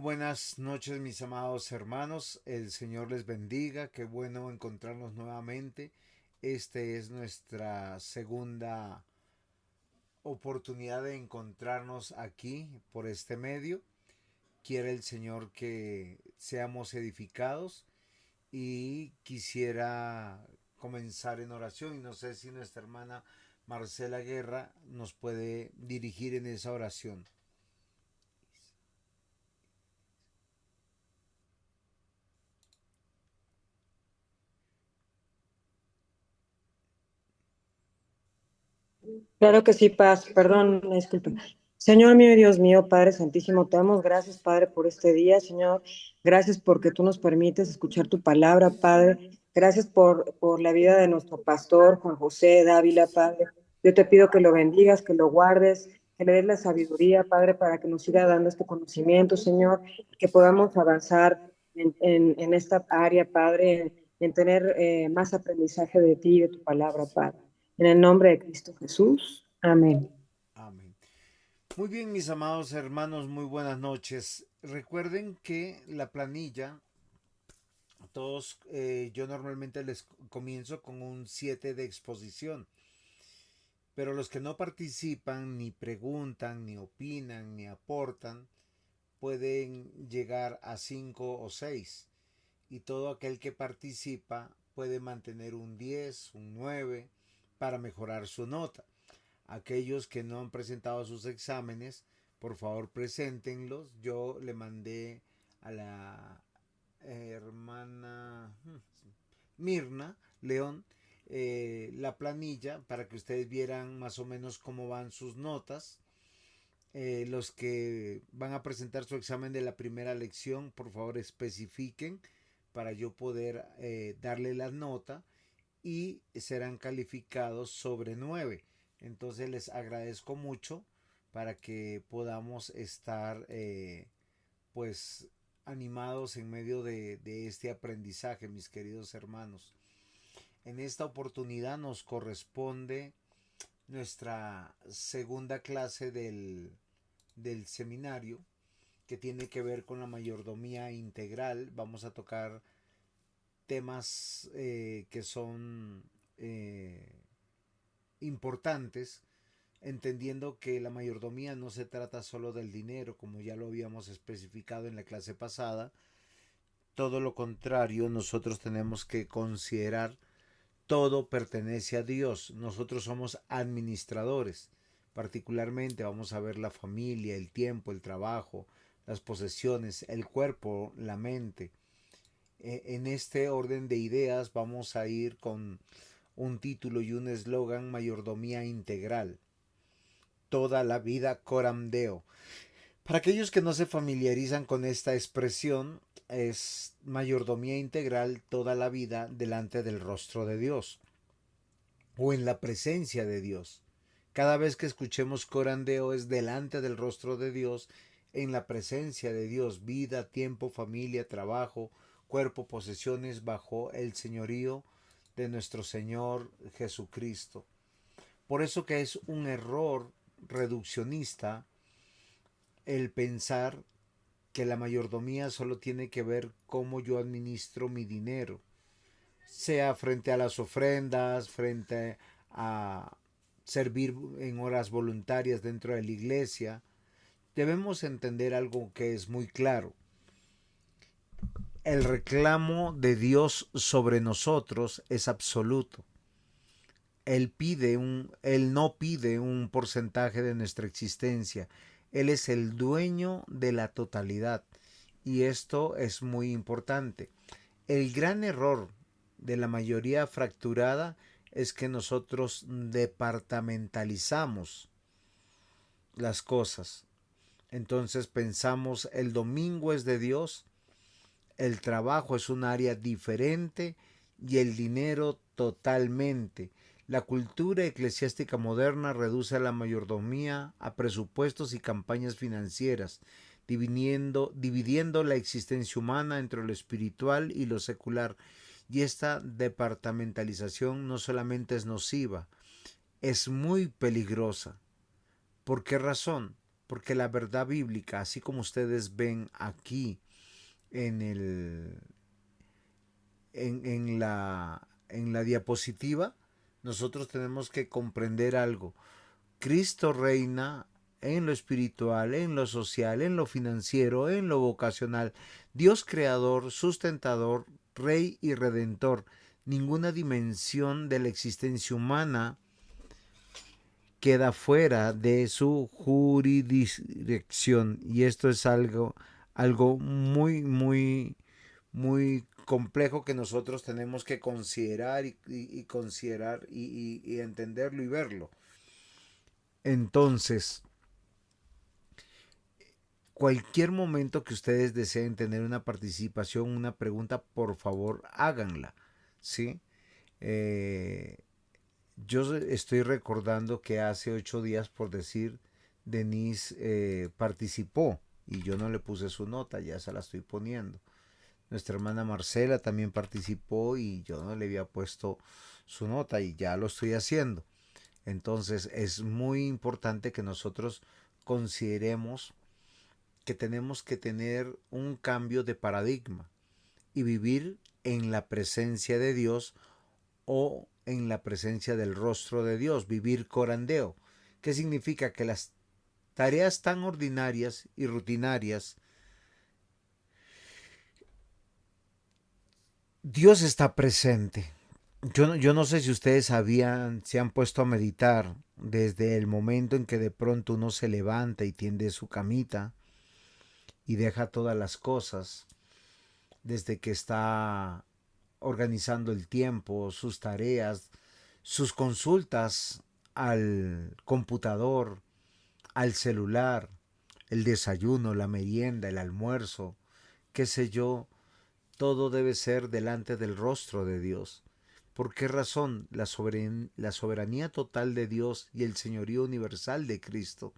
buenas noches, mis amados hermanos. El Señor les bendiga. Qué bueno encontrarnos nuevamente. Este es nuestra segunda oportunidad de encontrarnos aquí por este medio. Quiere el Señor que seamos edificados y quisiera comenzar en oración y no sé si nuestra hermana Marcela Guerra nos puede dirigir en esa oración. Claro que sí, Paz. Perdón, disculpe. Señor mío y Dios mío, Padre Santísimo, te damos gracias, Padre, por este día, Señor. Gracias porque tú nos permites escuchar tu palabra, Padre. Gracias por la vida de nuestro pastor, Juan José Dávila, Padre. Yo te pido que lo bendigas, que lo guardes, que le des la sabiduría, Padre, para que nos siga dando este conocimiento, Señor, que podamos avanzar en esta área, Padre, en tener más aprendizaje de ti y de tu palabra, Padre. En el nombre de Cristo Jesús. Amén. Amén. Muy bien, mis amados hermanos, muy buenas noches. Recuerden que la planilla, todos, yo normalmente les comienzo con un 7 de exposición, pero los que no participan, ni preguntan, ni opinan, ni aportan, pueden llegar a 5 o 6. Y todo aquel que participa puede mantener un 10, un 9 para mejorar su nota. Aquellos que no han presentado sus exámenes, por favor preséntenlos. Yo le mandé a la hermana Mirna León la planilla para que ustedes vieran más o menos cómo van sus notas. Los que van a presentar su examen de la primera lección, por favor especifiquen para yo poder darle la nota y serán calificados sobre 9. Entonces les agradezco mucho para que podamos estar pues animados en medio de este aprendizaje, mis queridos hermanos. En esta oportunidad nos corresponde nuestra segunda clase del seminario que tiene que ver con la mayordomía integral. Vamos a tocar temas que son eh, importantes, entendiendo que la mayordomía no se trata solo del dinero, como ya lo habíamos especificado en la clase pasada. Todo lo contrario, nosotros tenemos que considerar todo pertenece a Dios. Nosotros somos administradores. Particularmente vamos a ver la familia, el tiempo, el trabajo, las posesiones, el cuerpo, la mente. En este orden de ideas vamos a ir con un título y un eslogan: mayordomía integral. Toda la vida coram deo. Para aquellos que no se familiarizan con esta expresión, es mayordomía integral toda la vida delante del rostro de Dios o en la presencia de Dios. Cada vez que escuchemos corandeo es delante del rostro de Dios, en la presencia de Dios, vida, tiempo, familia, trabajo, cuerpo, posesiones bajo el señorío de nuestro Señor Jesucristo. Por eso que es un error reduccionista el pensar que la mayordomía solo tiene que ver cómo yo administro mi dinero, sea frente a las ofrendas, frente a servir en horas voluntarias dentro de la iglesia. Debemos entender algo que es muy claro. El reclamo de Dios sobre nosotros es absoluto. Él no pide un porcentaje de nuestra existencia. Él es el dueño de la totalidad. Y esto es muy importante. El gran error de la mayoría fracturada es que nosotros departamentalizamos las cosas. Entonces pensamos el domingo es de Dios, el trabajo es un área diferente y el dinero totalmente. La cultura eclesiástica moderna reduce la mayordomía a presupuestos y campañas financieras, dividiendo la existencia humana entre lo espiritual y lo secular. Y esta departamentalización no solamente es nociva, es muy peligrosa. ¿Por qué razón? porque la verdad bíblica, así como ustedes ven aquí en el en la diapositiva, nosotros tenemos que comprender algo. Cristo reina en lo espiritual, en lo social, en lo financiero, en lo vocacional. Dios creador, sustentador, rey y redentor. Ninguna dimensión de la existencia humana queda fuera de su jurisdicción. Y esto es algo muy complejo que nosotros tenemos que considerar y considerar y entenderlo y verlo. Entonces, cualquier momento que ustedes deseen tener una participación, una pregunta, por favor háganla, ¿sí? Eh, yo estoy recordando que hace 8 días, por decir, Denise participó y yo no le puse su nota, ya se la estoy poniendo. Nuestra hermana Marcela también participó y yo no le había puesto su nota y ya lo estoy haciendo. Entonces es muy importante que nosotros consideremos que tenemos que tener un cambio de paradigma y vivir en la presencia de Dios o en la presencia del rostro de Dios, vivir corandeo. ¿Qué significa? Que las tareas tan ordinarias y rutinarias, Dios está presente. Yo no sé si ustedes se han puesto a meditar desde el momento en que de pronto uno se levanta y tiende su camita y deja todas las cosas, desde que está organizando el tiempo, sus tareas, sus consultas al computador, al celular, el desayuno, la merienda, el almuerzo, qué sé yo, todo debe ser delante del rostro de Dios. ¿Por qué razón? La soberanía total de Dios y el señorío universal de Cristo.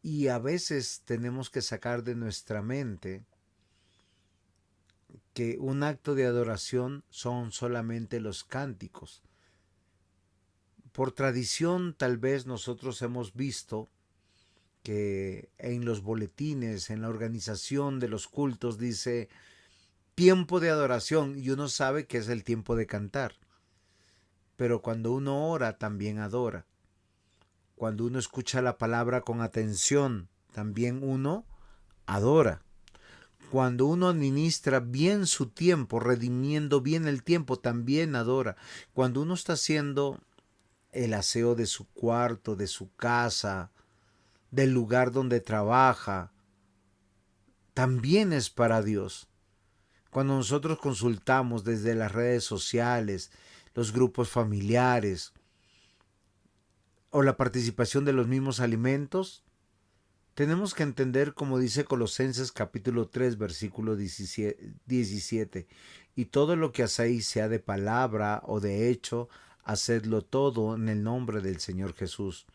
Y a veces tenemos que sacar de nuestra mente que un acto de adoración son solamente los cánticos. Por tradición tal vez nosotros hemos visto que en los boletines, en la organización de los cultos dice tiempo de adoración y uno sabe que es el tiempo de cantar. Pero cuando uno ora también adora. Cuando uno escucha la palabra con atención, también uno adora. Cuando uno administra bien su tiempo, redimiendo bien el tiempo, también adora. Cuando uno está haciendo el aseo de su cuarto, de su casa, del lugar donde trabaja, también es para Dios. Cuando nosotros consultamos desde las redes sociales, los grupos familiares o la participación de los mismos alimentos, tenemos que entender, como dice Colosenses capítulo 3, versículo 17, y todo lo que hacéis, sea de palabra o de hecho, hacedlo todo en el nombre del Señor Jesús.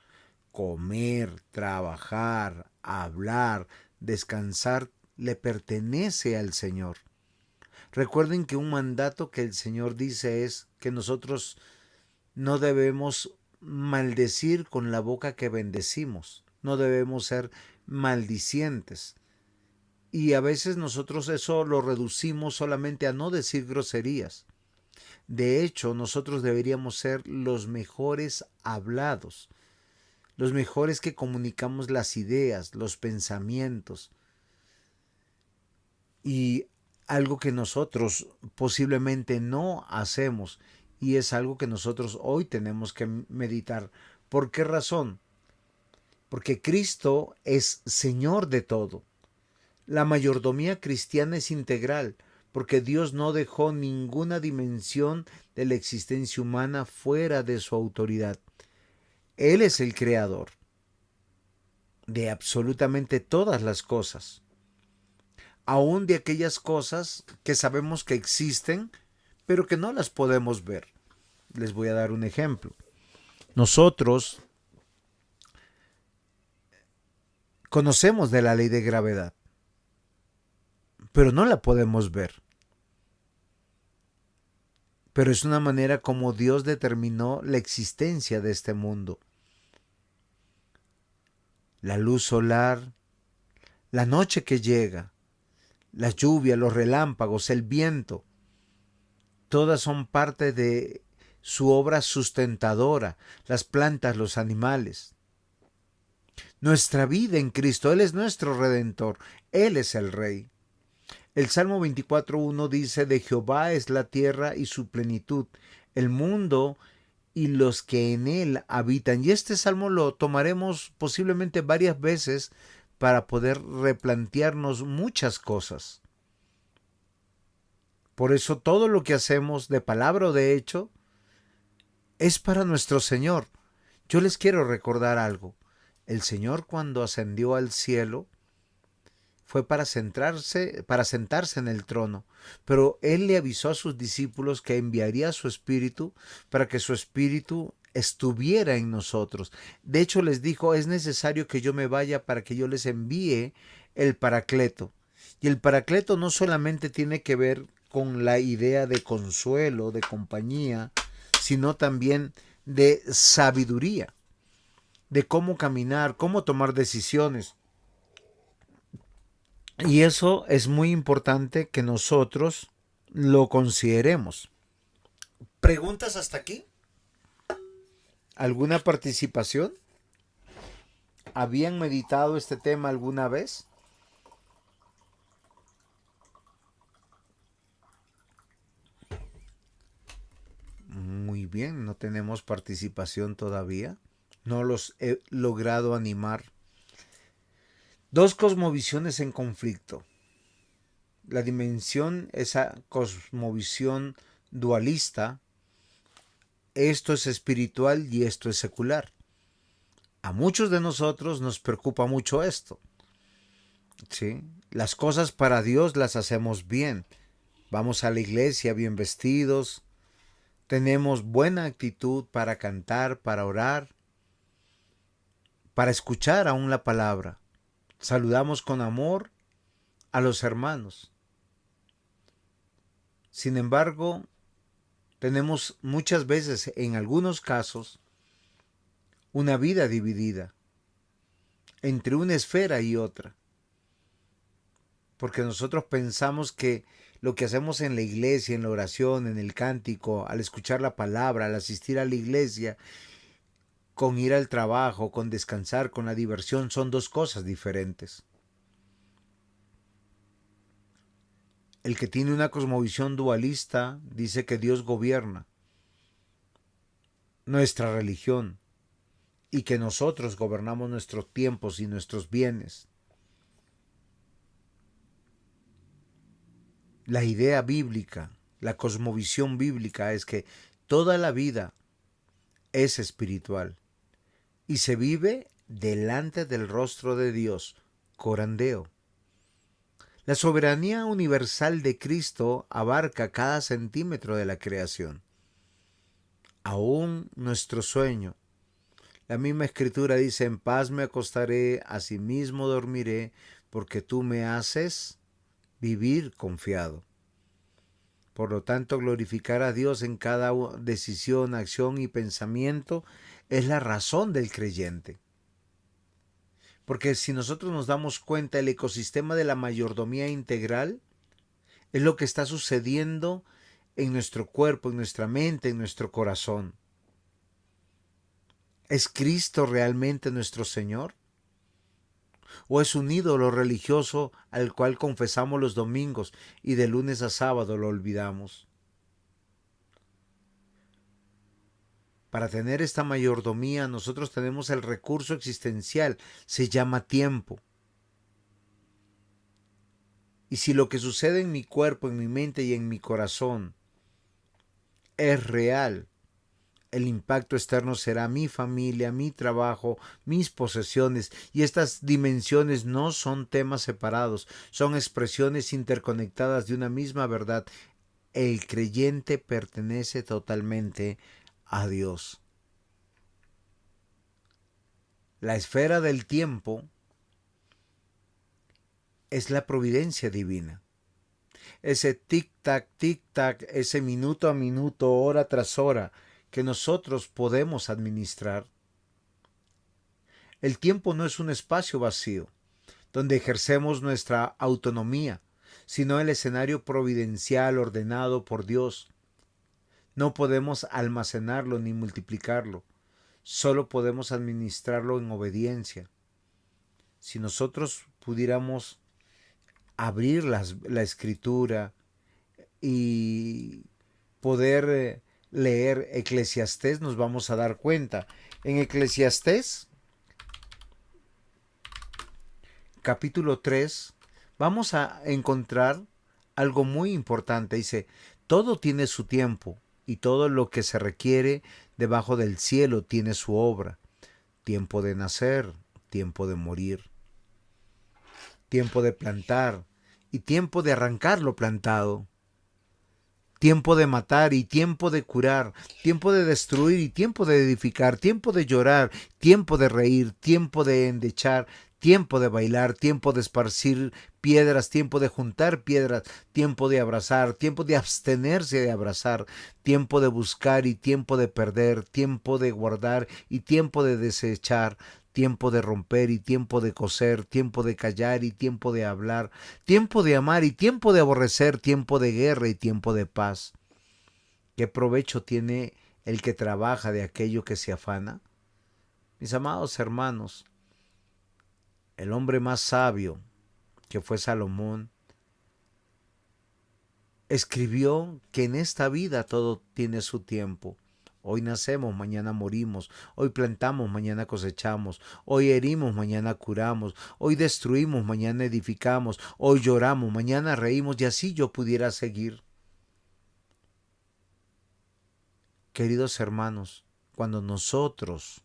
Comer, trabajar, hablar, descansar, le pertenece al Señor. Recuerden que un mandato que el Señor dice es que nosotros no debemos maldecir con la boca que bendecimos. No debemos ser maldicientes. Y a veces nosotros eso lo reducimos solamente a no decir groserías. De hecho, nosotros deberíamos ser los mejores hablados, los mejores que comunicamos las ideas, los pensamientos. Y algo que nosotros posiblemente no hacemos y es algo que nosotros hoy tenemos que meditar. ¿Por qué razón? Porque Cristo es Señor de todo. La mayordomía cristiana es integral, porque Dios no dejó ninguna dimensión de la existencia humana fuera de su autoridad. Él es el creador de absolutamente todas las cosas, aún de aquellas cosas que sabemos que existen, pero que no las podemos ver. Les voy a dar un ejemplo. Nosotros conocemos de la ley de gravedad, pero no la podemos ver. Pero es una manera como Dios determinó la existencia de este mundo. la luz solar, la noche que llega, la lluvia, los relámpagos, el viento, todas son parte de su obra sustentadora, las plantas, los animales. Nuestra vida en Cristo, Él es nuestro Redentor, Él es el Rey. El Salmo 24.1 dice, de Jehová es la tierra y su plenitud, el mundo y los que en él habitan. Y este salmo lo tomaremos posiblemente varias veces para poder replantearnos muchas cosas. Por eso todo lo que hacemos de palabra o de hecho es para nuestro Señor. Yo les quiero recordar algo. El Señor cuando ascendió al cielo fue para sentarse en el trono, pero Él le avisó a sus discípulos que enviaría su Espíritu para que su Espíritu estuviera en nosotros. De hecho les dijo, es necesario que yo me vaya para que yo les envíe el Paracleto. Y el Paracleto no solamente tiene que ver con la idea de consuelo, de compañía, sino también de sabiduría, de cómo caminar, cómo tomar decisiones. Y eso es muy importante que nosotros lo consideremos. ¿Preguntas hasta aquí? ¿Alguna participación? ¿Habían meditado este tema alguna vez? Muy bien, no tenemos participación todavía. No los he logrado animar. Dos cosmovisiones en conflicto. La dimensión, esa cosmovisión dualista, esto es espiritual y esto es secular. A muchos de nosotros nos preocupa mucho esto. ¿Sí? Las cosas para Dios las hacemos bien. Vamos a la iglesia bien vestidos. Tenemos buena actitud para cantar, para orar, para escuchar aún la palabra. Saludamos con amor a los hermanos. Sin embargo, tenemos muchas veces, en algunos casos, una vida dividida entre una esfera y otra. Porque nosotros pensamos que lo que hacemos en la iglesia, en la oración, en el cántico, al escuchar la palabra, al asistir a la iglesia, con ir al trabajo, con descansar, con la diversión, son dos cosas diferentes. El que tiene una cosmovisión dualista dice que Dios gobierna nuestra religión y que nosotros gobernamos nuestros tiempos y nuestros bienes. La idea bíblica, la cosmovisión bíblica es que toda la vida es espiritual y se vive delante del rostro de Dios, corandeo. La soberanía universal de Cristo abarca cada centímetro de la creación. Aún nuestro sueño. La misma escritura dice, en paz me acostaré, asimismo dormiré, porque tú me haces vivir confiado. Por lo tanto, glorificar a Dios en cada decisión, acción y pensamiento es la razón del creyente. Porque si nosotros nos damos cuenta, el ecosistema de la mayordomía integral es lo que está sucediendo en nuestro cuerpo, en nuestra mente, en nuestro corazón. ¿Es Cristo realmente nuestro Señor? ¿O es un ídolo religioso al cual confesamos los domingos y de lunes a sábado lo olvidamos? Para tener esta mayordomía nosotros tenemos el recurso existencial, se llama tiempo. Y si lo que sucede en mi cuerpo, en mi mente y en mi corazón es real, el impacto externo será mi familia, mi trabajo, mis posesiones, y estas dimensiones no son temas separados, son expresiones interconectadas de una misma verdad. El creyente pertenece totalmente a Dios. La esfera del tiempo es la providencia divina. Ese tic-tac, ese minuto a minuto, hora tras hora, que nosotros podemos administrar, El tiempo no es un espacio vacío, donde ejercemos nuestra autonomía, sino el escenario providencial ordenado por Dios. No podemos almacenarlo ni multiplicarlo, solo podemos administrarlo en obediencia. Si nosotros pudiéramos abrir la escritura y poder leer Eclesiastés, nos vamos a dar cuenta. En Eclesiastés, capítulo 3, vamos a encontrar algo muy importante. Dice, todo tiene su tiempo y todo lo que se requiere debajo del cielo tiene su obra. Tiempo de nacer, tiempo de morir, tiempo de plantar y tiempo de arrancar lo plantado, tiempo de matar y tiempo de curar, tiempo de destruir y tiempo de edificar, tiempo de llorar, tiempo de reír, tiempo de endechar, tiempo de bailar, tiempo de esparcir piedras, tiempo de juntar piedras, tiempo de abrazar, tiempo de abstenerse de abrazar, tiempo de buscar y tiempo de perder, tiempo de guardar y tiempo de desechar, tiempo de romper y tiempo de coser, tiempo de callar y tiempo de hablar, tiempo de amar y tiempo de aborrecer, tiempo de guerra y tiempo de paz. ¿Qué provecho tiene el que trabaja de aquello que se afana? Mis amados hermanos, el hombre más sabio, que fue Salomón, escribió que en esta vida todo tiene su tiempo. Hoy nacemos, mañana morimos. Hoy plantamos, mañana cosechamos. Hoy herimos, mañana curamos. Hoy destruimos, mañana edificamos. Hoy lloramos, mañana reímos. Y así yo pudiera seguir. Queridos hermanos, cuando nosotros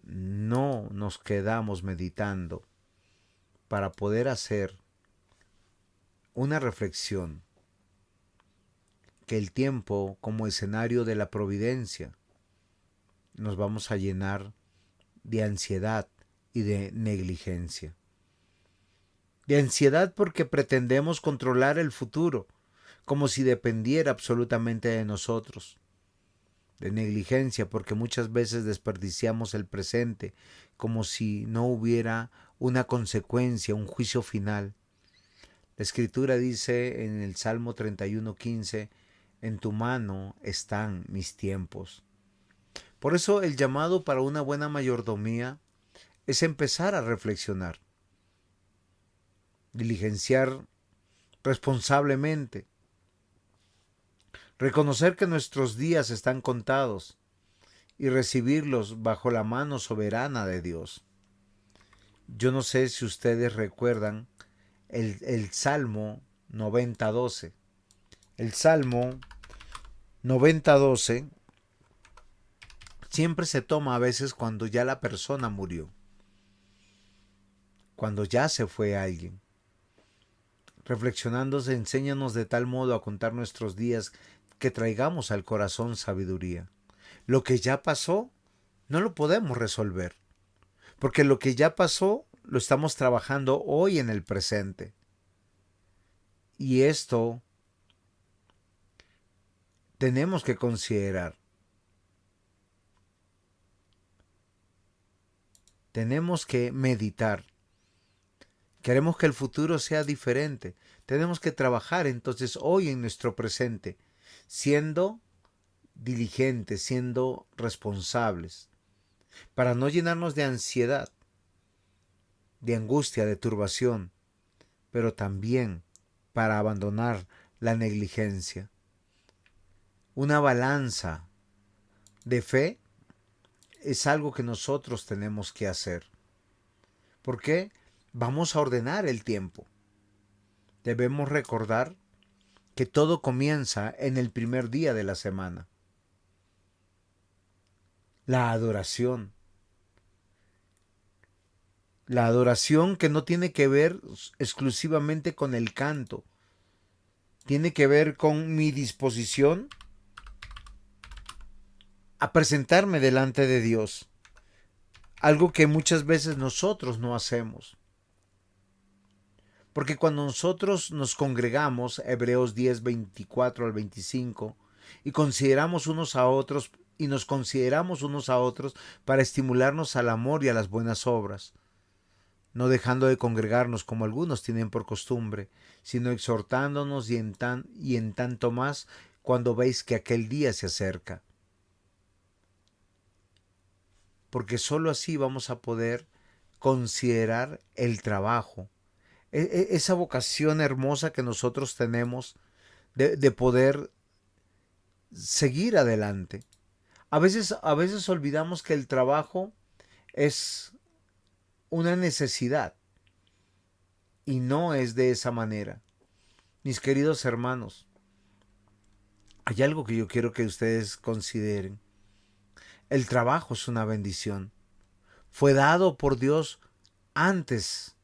no nos quedamos meditando para poder hacer una reflexión, que el tiempo como escenario de la providencia, nos vamos a llenar de ansiedad y de negligencia. De ansiedad porque pretendemos controlar el futuro, como si dependiera absolutamente de nosotros. De negligencia porque muchas veces desperdiciamos el presente, como si no hubiera una consecuencia, un juicio final. La Escritura dice en el Salmo 31:15, en tu mano están mis tiempos. Por eso el llamado para una buena mayordomía es empezar a reflexionar, diligenciar responsablemente, reconocer que nuestros días están contados y recibirlos bajo la mano soberana de Dios. Yo no sé si ustedes recuerdan el Salmo 90:12. El Salmo 90:12 siempre se toma a veces cuando ya la persona murió, cuando ya se fue alguien. Reflexionándose, enséñanos de tal modo a contar nuestros días que traigamos al corazón sabiduría. Lo que ya pasó no lo podemos resolver, porque lo que ya pasó lo estamos trabajando hoy en el presente. Y esto tenemos que considerar. Tenemos que meditar. Queremos que el futuro sea diferente. Tenemos que trabajar entonces hoy en nuestro presente, siendo diligentes, siendo responsables, para no llenarnos de ansiedad, de angustia, de turbación, pero también para abandonar la negligencia. Una balanza de fe es algo que nosotros tenemos que hacer. ¿Por qué? Vamos a ordenar el tiempo. Debemos recordar que todo comienza en el primer día de la semana. La adoración. La adoración que no tiene que ver exclusivamente con el canto. Tiene que ver con mi disposición a presentarme delante de Dios. Algo que muchas veces nosotros no hacemos. Porque cuando nosotros nos congregamos, Hebreos 10:24 al 25, y consideramos unos a otros y nos consideramos unos a otros para estimularnos al amor y a las buenas obras, no dejando de congregarnos como algunos tienen por costumbre, sino exhortándonos y en tanto más cuando veis que aquel día se acerca. Porque sólo así vamos a poder considerar el trabajo, esa vocación hermosa que nosotros tenemos de poder seguir adelante. A veces olvidamos que el trabajo es una necesidad y no es de esa manera. Mis queridos hermanos, hay algo que yo quiero que ustedes consideren. El trabajo es una bendición. Fue dado por Dios antes.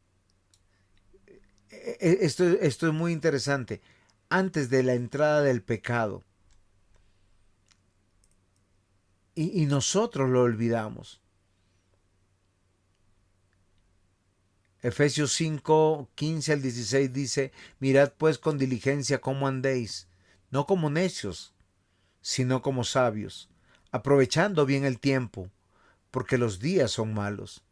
Esto es muy interesante. Antes de la entrada del pecado. Y nosotros lo olvidamos. Efesios 5, 15 al 16 dice, mirad pues con diligencia cómo andéis, no como necios, sino como sabios, aprovechando bien el tiempo, porque los días son malos.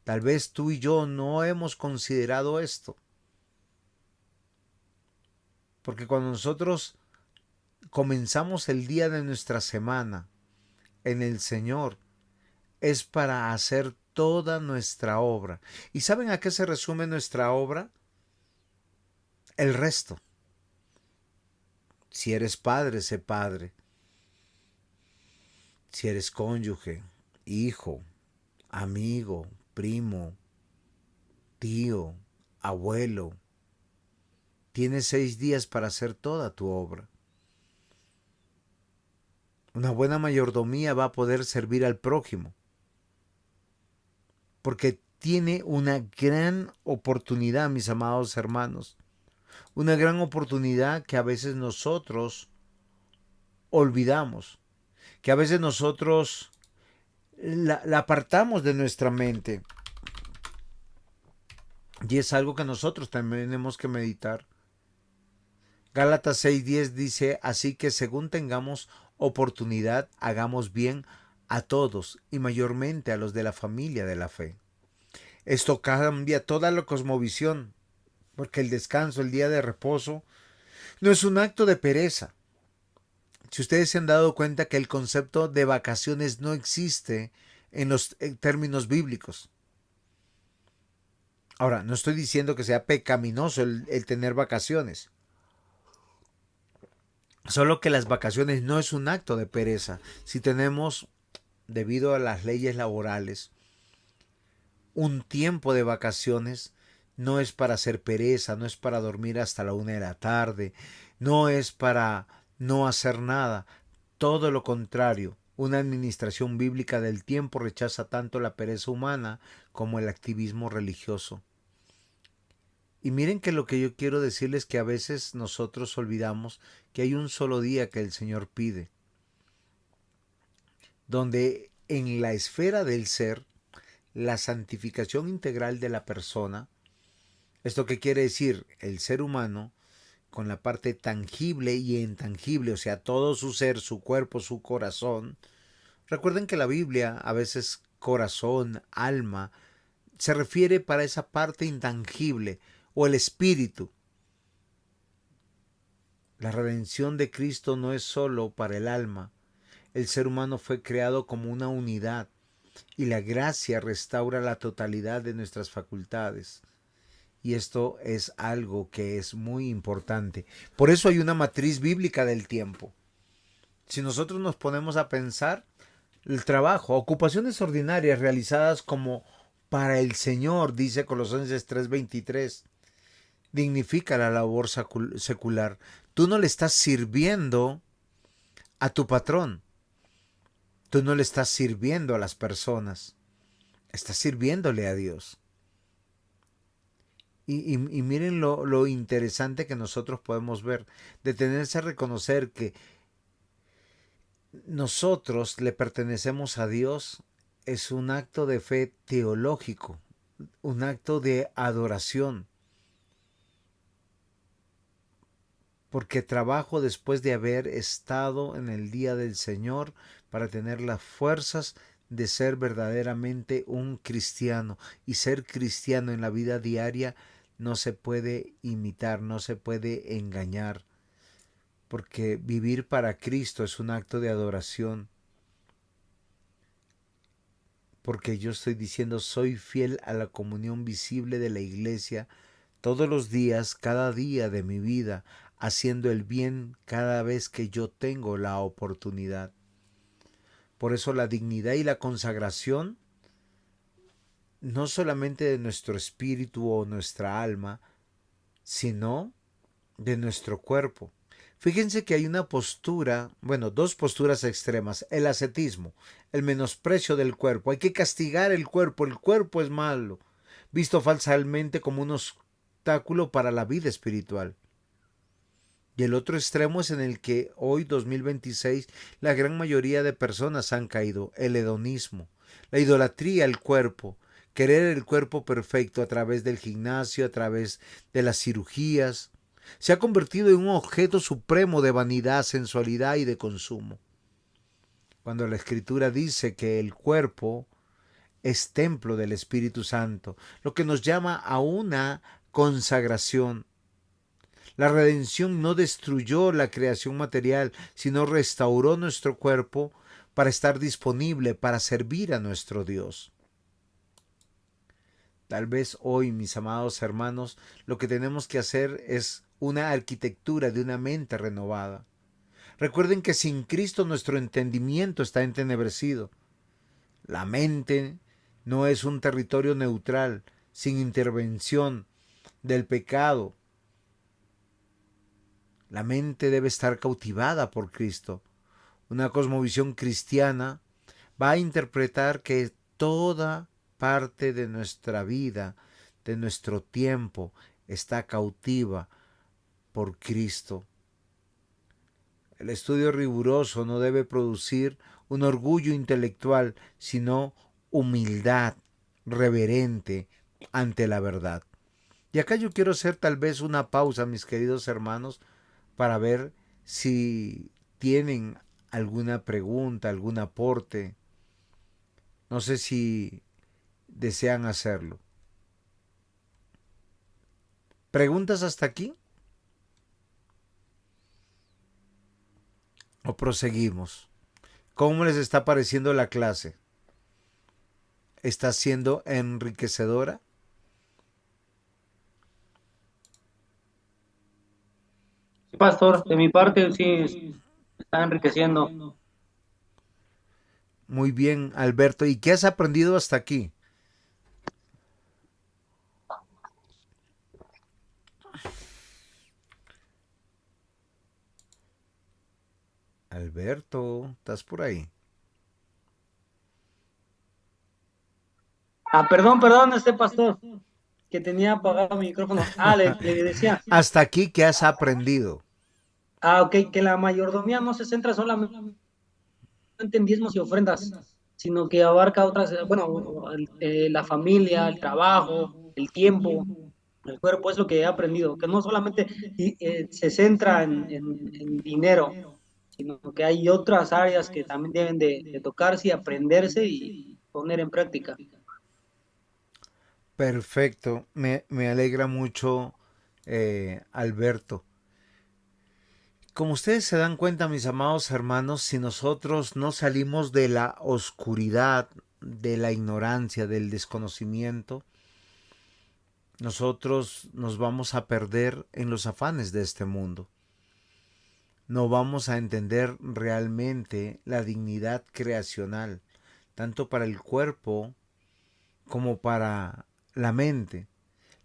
Tal vez tú y yo no hemos considerado esto, porque cuando nosotros comenzamos el día de nuestra semana en el Señor, es para hacer toda nuestra obra. ¿Y saben a qué se resume nuestra obra? El resto. Si eres padre, sé padre. Si eres cónyuge, hijo, amigo, primo, tío, abuelo, tienes 6 días para hacer toda tu obra. Una buena mayordomía va a poder servir al prójimo, porque tiene una gran oportunidad, mis amados hermanos, una gran oportunidad que a veces nosotros olvidamos, que a veces nosotros la apartamos de nuestra mente. Y es algo que nosotros también tenemos que meditar. Gálatas 6:10 dice, así que según tengamos oportunidad, hagamos bien a todos y mayormente a los de la familia de la fe. Esto cambia toda la cosmovisión, porque el descanso, el día de reposo, no es un acto de pereza. Si ustedes se han dado cuenta que el concepto de vacaciones no existe en los términos bíblicos. Ahora, no estoy diciendo que sea pecaminoso el tener vacaciones. Solo que las vacaciones no es un acto de pereza. Si tenemos, debido a las leyes laborales, un tiempo de vacaciones, no es para hacer pereza, no es para dormir hasta la 1 de la tarde, no es para no hacer nada. Todo lo contrario, una administración bíblica del tiempo rechaza tanto la pereza humana como el activismo religioso. Y miren que lo que yo quiero decirles es que a veces nosotros olvidamos que hay un solo día que el Señor pide, donde en la esfera del ser, la santificación integral de la persona, ¿esto qué quiere decir? El ser humano, con la parte tangible y intangible, o sea, todo su ser, su cuerpo, su corazón. Recuerden que la Biblia, a veces corazón, alma, se refiere para esa parte intangible o el espíritu. La redención de Cristo no es solo para el alma. El ser humano fue creado como una unidad y la gracia restaura la totalidad de nuestras facultades. Y esto es algo que es muy importante. Por eso hay una matriz bíblica del tiempo. Si nosotros nos ponemos a pensar, el trabajo, ocupaciones ordinarias realizadas como para el Señor, dice Colosenses 3:23, dignifica la labor secular. Tú no le estás sirviendo a tu patrón, tú no le estás sirviendo a las personas, estás sirviéndole a Dios. Y miren lo interesante que nosotros podemos ver, detenerse a reconocer que nosotros le pertenecemos a Dios es un acto de fe teológico, un acto de adoración. porque trabajo después de haber estado en el día del Señor para tener las fuerzas de ser verdaderamente un cristiano. Y ser cristiano en la vida diaria no se puede imitar, no se puede engañar, porque vivir para Cristo es un acto de adoración, porque yo estoy diciendo soy fiel a la comunión visible de la iglesia todos los días, cada día de mi vida, haciendo el bien cada vez que yo tengo la oportunidad. Por eso la dignidad y la consagración, no solamente de nuestro espíritu o nuestra alma, sino de nuestro cuerpo. Fíjense que hay una postura, bueno, dos posturas extremas, el ascetismo, el menosprecio del cuerpo, hay que castigar el cuerpo es malo, visto falsamente como un obstáculo para la vida espiritual. Y el otro extremo es en el que hoy, 2026, la gran mayoría de personas han caído, el hedonismo, la idolatría al cuerpo, querer el cuerpo perfecto a través del gimnasio, a través de las cirugías. Se ha convertido en un objeto supremo de vanidad, sensualidad y de consumo. Cuando la Escritura dice que el cuerpo es templo del Espíritu Santo, lo que nos llama a una consagración. La redención no destruyó la creación material, sino restauró nuestro cuerpo para estar disponible para servir a nuestro Dios. Tal vez hoy, mis amados hermanos, lo que tenemos que hacer es una arquitectura de una mente renovada. Recuerden que sin Cristo nuestro entendimiento está entenebrecido. La mente no es un territorio neutral, sin intervención del pecado. La mente debe estar cautivada por Cristo. Una cosmovisión cristiana va a interpretar que toda parte de nuestra vida, de nuestro tiempo, está cautiva por Cristo. El estudio riguroso no debe producir un orgullo intelectual, sino humildad reverente ante la verdad. Y acá yo quiero hacer tal vez una pausa, mis queridos hermanos, para ver si tienen alguna pregunta, algún aporte. No sé si desean hacerlo. ¿Preguntas hasta aquí? ¿O proseguimos? ¿Cómo les está pareciendo la clase? ¿Está siendo enriquecedora? Sí, pastor, de mi parte sí está enriqueciendo. Muy bien, Alberto. ¿Y qué has aprendido hasta aquí? Alberto, ¿estás por ahí? Perdón, este pastor, que tenía apagado mi micrófono. Le decía, Hasta aquí, ¿qué has aprendido? ok, que la mayordomía no se centra solamente en diezmos y ofrendas, sino que abarca otras, bueno, la familia, el trabajo, el tiempo, el cuerpo, es lo que he aprendido, que no solamente se centra en dinero, sino que hay otras áreas que también deben de tocarse y aprenderse y poner en práctica. Perfecto, me alegra mucho, Alberto. Como ustedes se dan cuenta, mis amados hermanos, si nosotros no salimos de la oscuridad, de la ignorancia, del desconocimiento, nosotros nos vamos a perder en los afanes de este mundo. No vamos a entender realmente la dignidad creacional, tanto para el cuerpo como para la mente.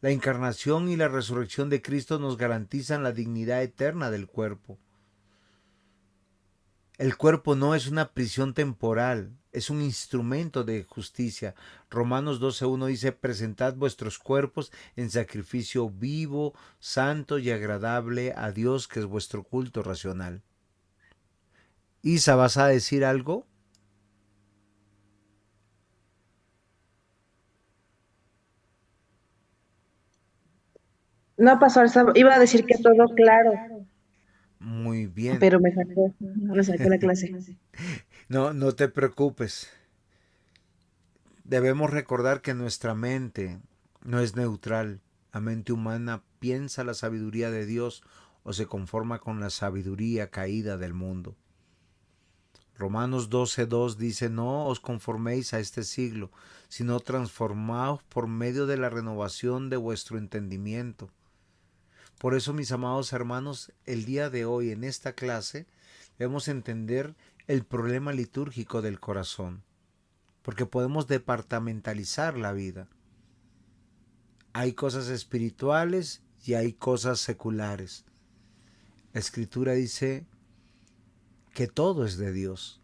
La encarnación y la resurrección de Cristo nos garantizan la dignidad eterna del cuerpo. El cuerpo no es una prisión temporal, es un instrumento de justicia. Romanos 12.1 dice, presentad vuestros cuerpos en sacrificio vivo, santo y agradable a Dios, que es vuestro culto racional. Isa, ¿vas a decir algo? No, pastor, iba a decir que todo claro. Muy bien. pero me sacó la clase. No, no te preocupes. Debemos recordar que nuestra mente no es neutral. La mente humana piensa la sabiduría de Dios o se conforma con la sabiduría caída del mundo. Romanos 12:2 dice, no os conforméis a este siglo, sino transformaos por medio de la renovación de vuestro entendimiento. Por eso, mis amados hermanos, el día de hoy en esta clase debemos entender el problema litúrgico del corazón, porque podemos departamentalizar la vida. Hay cosas espirituales y hay cosas seculares. La Escritura dice que todo es de Dios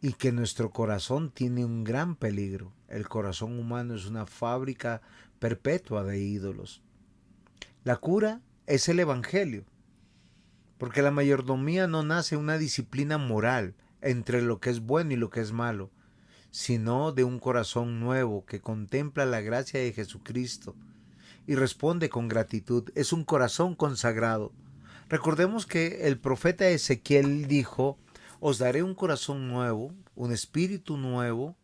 y que nuestro corazón tiene un gran peligro. El corazón humano es una fábrica perpetua de ídolos. La cura es el Evangelio, porque la mayordomía no nace una disciplina moral entre lo que es bueno y lo que es malo, sino de un corazón nuevo que contempla la gracia de Jesucristo y responde con gratitud. Es un corazón consagrado. Recordemos que el profeta Ezequiel dijo, os daré un corazón nuevo, un espíritu nuevo,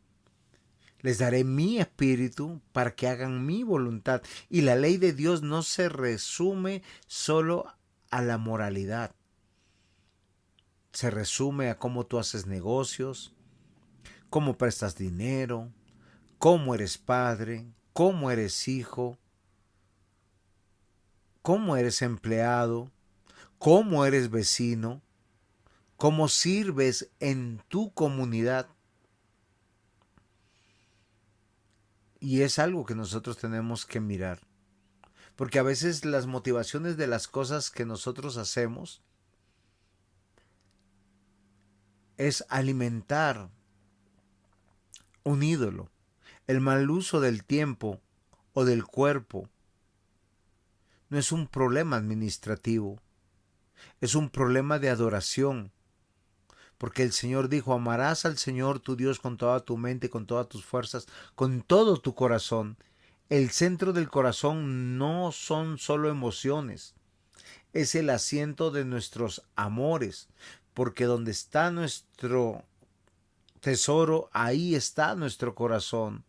les daré mi espíritu para que hagan mi voluntad. Y la ley de Dios no se resume solo a la moralidad. Se resume a cómo tú haces negocios, cómo prestas dinero, cómo eres padre, cómo eres hijo, cómo eres empleado, cómo eres vecino, cómo sirves en tu comunidad. Y es algo que nosotros tenemos que mirar. Porque a veces las motivaciones de las cosas que nosotros hacemos es alimentar un ídolo. El mal uso del tiempo o del cuerpo no es un problema administrativo, es un problema de adoración. Porque el Señor dijo, amarás al Señor tu Dios con toda tu mente, con todas tus fuerzas, con todo tu corazón. El centro del corazón no son solo emociones, es el asiento de nuestros amores, porque donde está nuestro tesoro, ahí está nuestro corazón.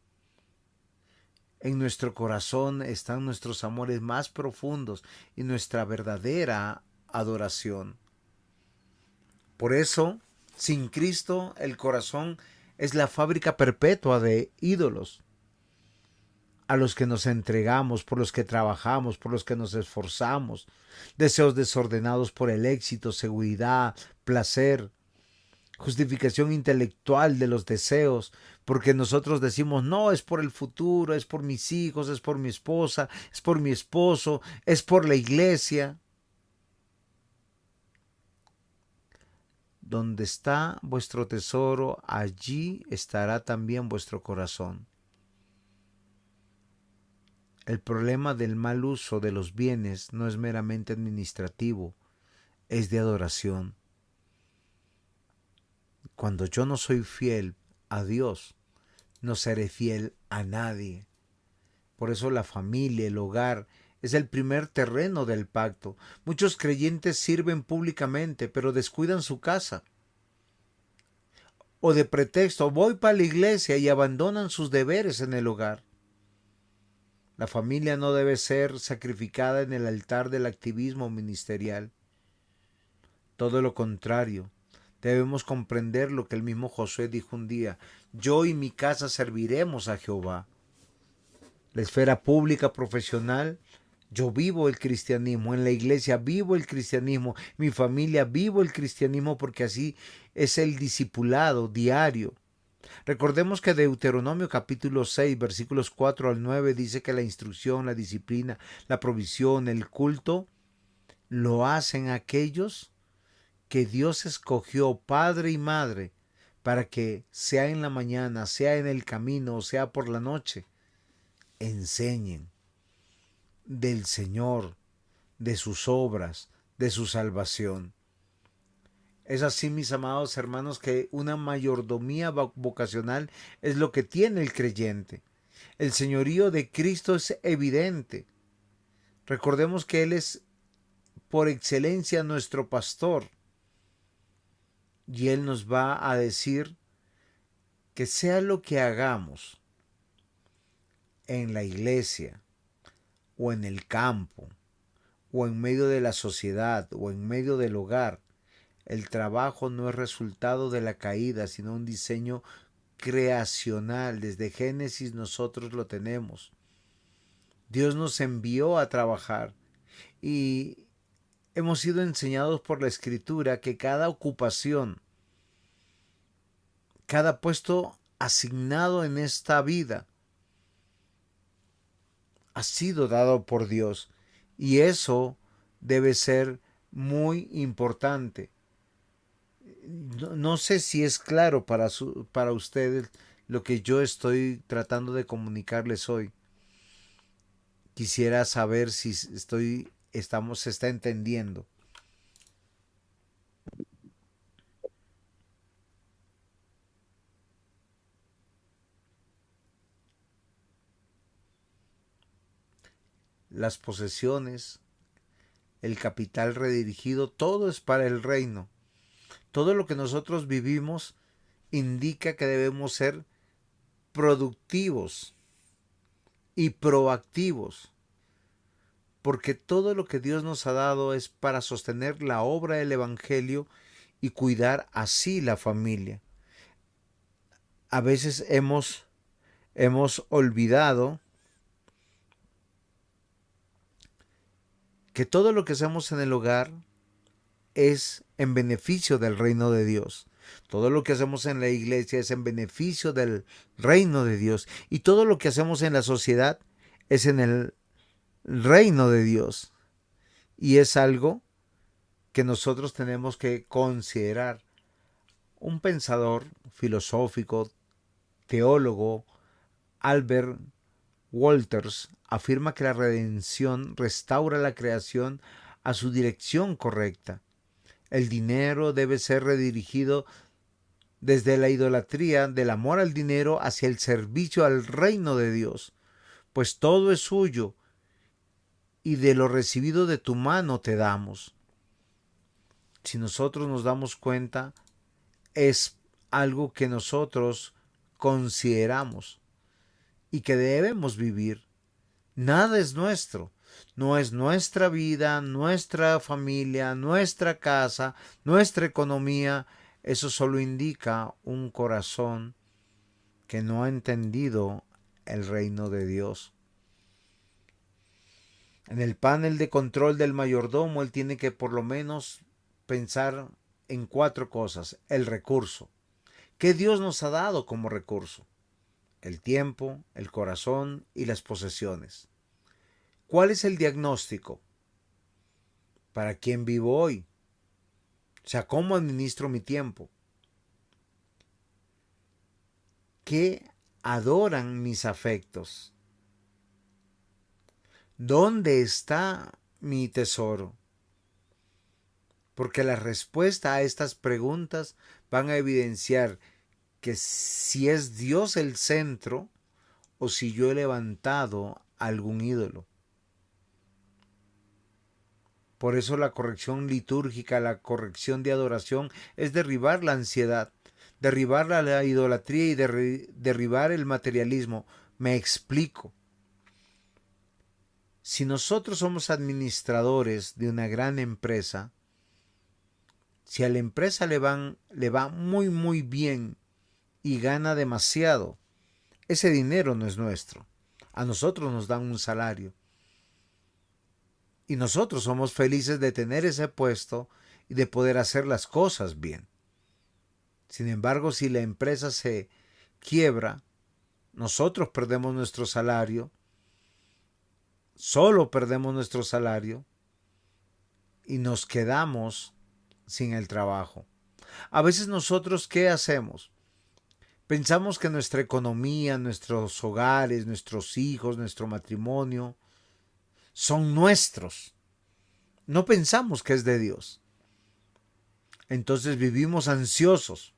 En nuestro corazón están nuestros amores más profundos y nuestra verdadera adoración. Por eso, sin Cristo, el corazón es la fábrica perpetua de ídolos a los que nos entregamos, por los que trabajamos, por los que nos esforzamos, deseos desordenados por el éxito, seguridad, placer, justificación intelectual de los deseos, porque nosotros decimos, no, es por el futuro, es por mis hijos, es por mi esposa, es por mi esposo, es por la iglesia. Donde está vuestro tesoro, allí estará también vuestro corazón. El problema del mal uso de los bienes no es meramente administrativo, es de adoración. Cuando yo no soy fiel a Dios, no seré fiel a nadie. Por eso la familia, el hogar, es el primer terreno del pacto. Muchos creyentes sirven públicamente, pero descuidan su casa. O de pretexto, voy para la iglesia y abandonan sus deberes en el hogar. La familia no debe ser sacrificada en el altar del activismo ministerial. Todo lo contrario, debemos comprender lo que el mismo Josué dijo un día: yo y mi casa serviremos a Jehová. La esfera pública, profesional, yo vivo el cristianismo, en la iglesia vivo el cristianismo, mi familia vivo el cristianismo, porque así es el discipulado diario. Recordemos que Deuteronomio capítulo 6 versículos 4 al 9 dice que la instrucción, la disciplina, la provisión, el culto lo hacen aquellos que Dios escogió, padre y madre, para que sea en la mañana, sea en el camino o sea por la noche, enseñen del Señor, de sus obras, de su salvación. Es así, mis amados hermanos, que una mayordomía vocacional es lo que tiene el creyente. El señorío de Cristo es evidente. Recordemos que Él es por excelencia nuestro pastor. Y Él nos va a decir que sea lo que hagamos en la iglesia, o en el campo, o en medio de la sociedad, o en medio del hogar, el trabajo no es resultado de la caída, sino un diseño creacional. Desde Génesis nosotros lo tenemos. Dios nos envió a trabajar y hemos sido enseñados por la Escritura que cada ocupación, cada puesto asignado en esta vida ha sido dado por Dios, y eso debe ser muy importante. No sé si es claro para ustedes lo que yo estoy tratando de comunicarles hoy. Quisiera saber si se está entendiendo. Las posesiones, el capital redirigido, todo es para el reino. Todo lo que nosotros vivimos indica que debemos ser productivos y proactivos, porque todo lo que Dios nos ha dado es para sostener la obra del Evangelio y cuidar así la familia. A veces hemos olvidado que todo lo que hacemos en el hogar es en beneficio del reino de Dios. Todo lo que hacemos en la iglesia es en beneficio del reino de Dios. Y todo lo que hacemos en la sociedad es en el reino de Dios. Y es algo que nosotros tenemos que considerar. Un pensador filosófico, teólogo, Albert Walters, afirma que la redención restaura la creación a su dirección correcta. El dinero debe ser redirigido desde la idolatría del amor al dinero hacia el servicio al reino de Dios, pues todo es suyo y de lo recibido de tu mano te damos. Si nosotros nos damos cuenta, es algo que nosotros consideramos y que debemos vivir. Nada es nuestro. No es nuestra vida, nuestra familia, nuestra casa, nuestra economía. Eso solo indica un corazón que no ha entendido el reino de Dios. En el panel de control del mayordomo, él tiene que por lo menos pensar en 4 cosas. El recurso. ¿Qué Dios nos ha dado como recurso? El tiempo, el corazón y las posesiones. ¿Cuál es el diagnóstico? ¿Para quién vivo hoy? O sea, ¿cómo administro mi tiempo? ¿Qué adoran mis afectos? ¿Dónde está mi tesoro? Porque la respuesta a estas preguntas van a evidenciar que si es Dios el centro o si yo he levantado algún ídolo. Por eso la corrección litúrgica, la corrección de adoración es derribar la ansiedad, derribar la idolatría y derribar el materialismo. Me explico. Si nosotros somos administradores de una gran empresa, si a la empresa le va muy bien y gana demasiado, ese dinero no es nuestro. A nosotros nos dan un salario. Y nosotros somos felices de tener ese puesto y de poder hacer las cosas bien. Sin embargo, si la empresa se quiebra, nosotros perdemos nuestro salario, solo perdemos nuestro salario y nos quedamos sin el trabajo. A veces nosotros, ¿qué hacemos? Pensamos que nuestra economía, nuestros hogares, nuestros hijos, nuestro matrimonio son nuestros. No pensamos que es de Dios. Entonces vivimos ansiosos.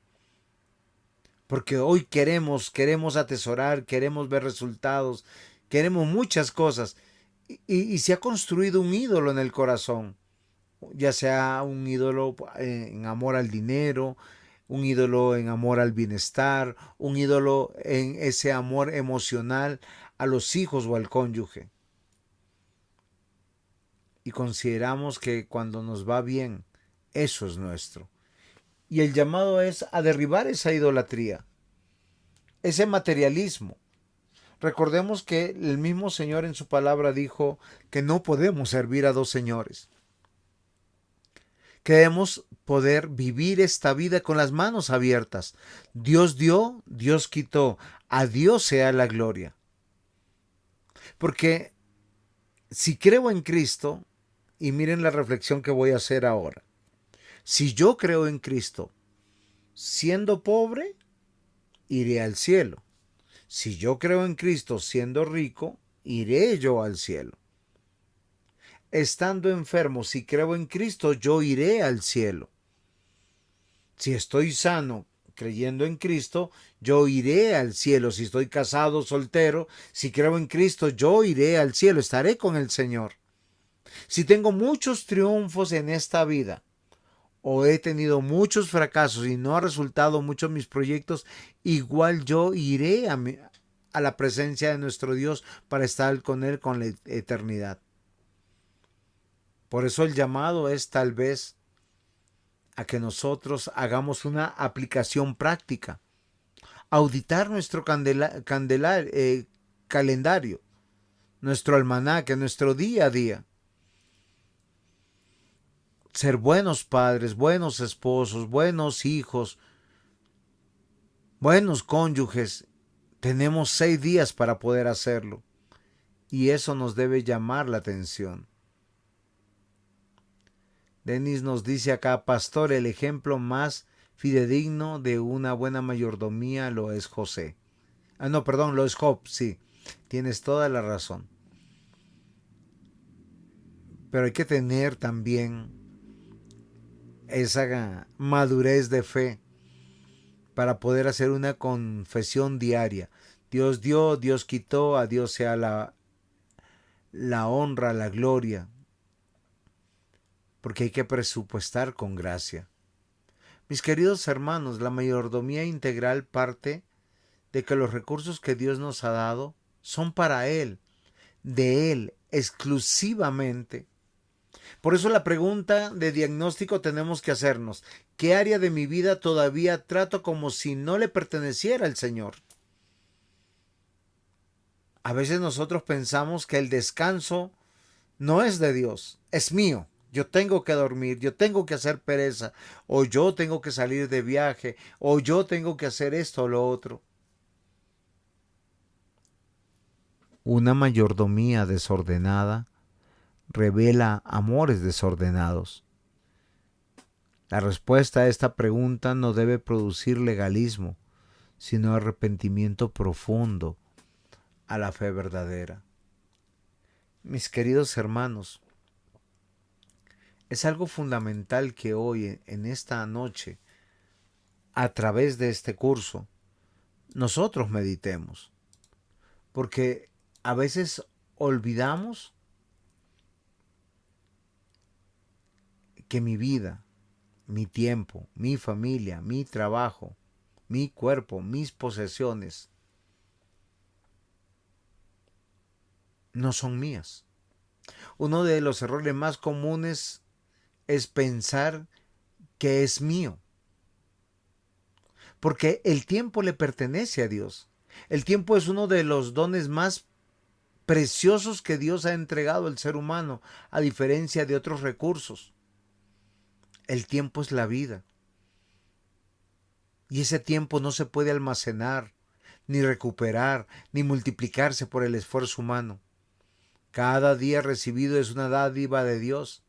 Porque hoy queremos atesorar, queremos ver resultados, queremos muchas cosas. Y se ha construido un ídolo en el corazón. ya sea un ídolo en amor al dinero, un ídolo en amor al bienestar, un ídolo en ese amor emocional a los hijos o al cónyuge. Y consideramos que cuando nos va bien, eso es nuestro. Y el llamado es a derribar esa idolatría, ese materialismo. Recordemos que el mismo Señor en su palabra dijo que no podemos servir a dos señores. Queremos poder vivir esta vida con las manos abiertas. Dios dio, Dios quitó. A Dios sea la gloria. Porque si creo en Cristo, y miren la reflexión que voy a hacer ahora. Si yo creo en Cristo, siendo pobre, iré al cielo. Si yo creo en Cristo siendo rico, iré yo al cielo. Estando enfermo, si creo en Cristo, yo iré al cielo. Si estoy sano, creyendo en Cristo, yo iré al cielo. Si estoy casado, soltero, si creo en Cristo, yo iré al cielo, estaré con el Señor. Si tengo muchos triunfos en esta vida, o he tenido muchos fracasos y no ha resultado mucho mis proyectos, igual yo iré a la presencia de nuestro Dios para estar con Él con la eternidad. Por eso el llamado es tal vez a que nosotros hagamos una aplicación práctica, auditar nuestro calendario, nuestro almanaque, nuestro día a día. Ser buenos padres, buenos esposos, buenos hijos, buenos cónyuges. Tenemos 6 días para poder hacerlo. Y eso nos debe llamar la atención. Denis nos dice acá, pastor, el ejemplo más fidedigno de una buena mayordomía lo es José. Lo es Job, sí. Tienes toda la razón. Pero hay que tener también esa madurez de fe para poder hacer una confesión diaria. Dios dio, Dios quitó, a Dios sea la honra, la gloria. Porque hay que presupuestar con gracia. Mis queridos hermanos, la mayordomía integral parte de que los recursos que Dios nos ha dado son para Él, de Él exclusivamente. Por eso la pregunta de diagnóstico tenemos que hacernos: ¿qué área de mi vida todavía trato como si no le perteneciera al Señor? A veces nosotros pensamos que el descanso no es de Dios, es mío. Yo tengo que dormir, yo tengo que hacer pereza, o yo tengo que salir de viaje, o yo tengo que hacer esto o lo otro. Una mayordomía desordenada revela amores desordenados. La respuesta a esta pregunta no debe producir legalismo, sino arrepentimiento profundo a la fe verdadera. Mis queridos hermanos, es algo fundamental que hoy, en esta noche, a través de este curso, nosotros meditemos. Porque a veces olvidamos que mi vida, mi tiempo, mi familia, mi trabajo, mi cuerpo, mis posesiones, no son mías. Uno de los errores más comunes es pensar que es mío. Porque el tiempo le pertenece a Dios. El tiempo es uno de los dones más preciosos que Dios ha entregado al ser humano, a diferencia de otros recursos. El tiempo es la vida. Y ese tiempo no se puede almacenar, ni recuperar, ni multiplicarse por el esfuerzo humano. Cada día recibido es una dádiva de Dios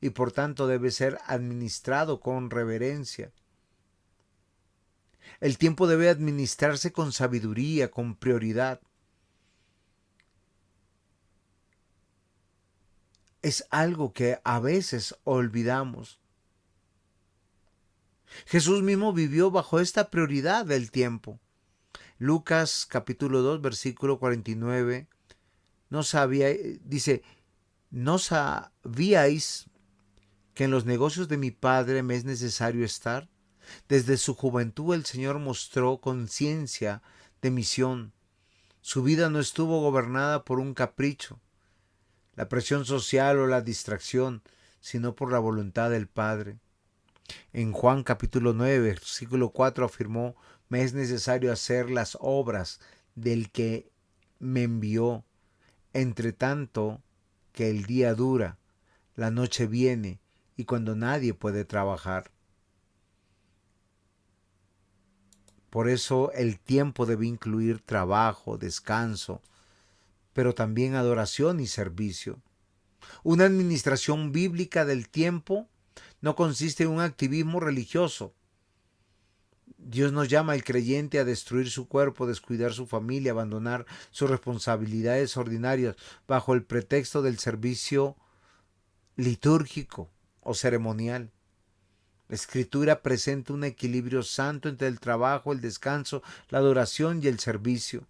y por tanto debe ser administrado con reverencia. El tiempo debe administrarse con sabiduría, con prioridad. Es algo que a veces olvidamos. Jesús mismo vivió bajo esta prioridad del tiempo. Lucas capítulo 2, versículo 49, dice, ¿no sabíais que en los negocios de mi padre me es necesario estar? Desde su juventud el Señor mostró conciencia de misión. Su vida no estuvo gobernada por un capricho, la presión social o la distracción, sino por la voluntad del Padre. En Juan capítulo 9, versículo 4 afirmó: me es necesario hacer las obras del que me envió, entre tanto que el día dura, la noche viene y cuando nadie puede trabajar. Por eso el tiempo debe incluir trabajo, descanso, pero también adoración y servicio. Una administración bíblica del tiempo no consiste en un activismo religioso. Dios nos llama al creyente a destruir su cuerpo, descuidar su familia, abandonar sus responsabilidades ordinarias bajo el pretexto del servicio litúrgico o ceremonial. La Escritura presenta un equilibrio santo entre el trabajo, el descanso, la adoración y el servicio.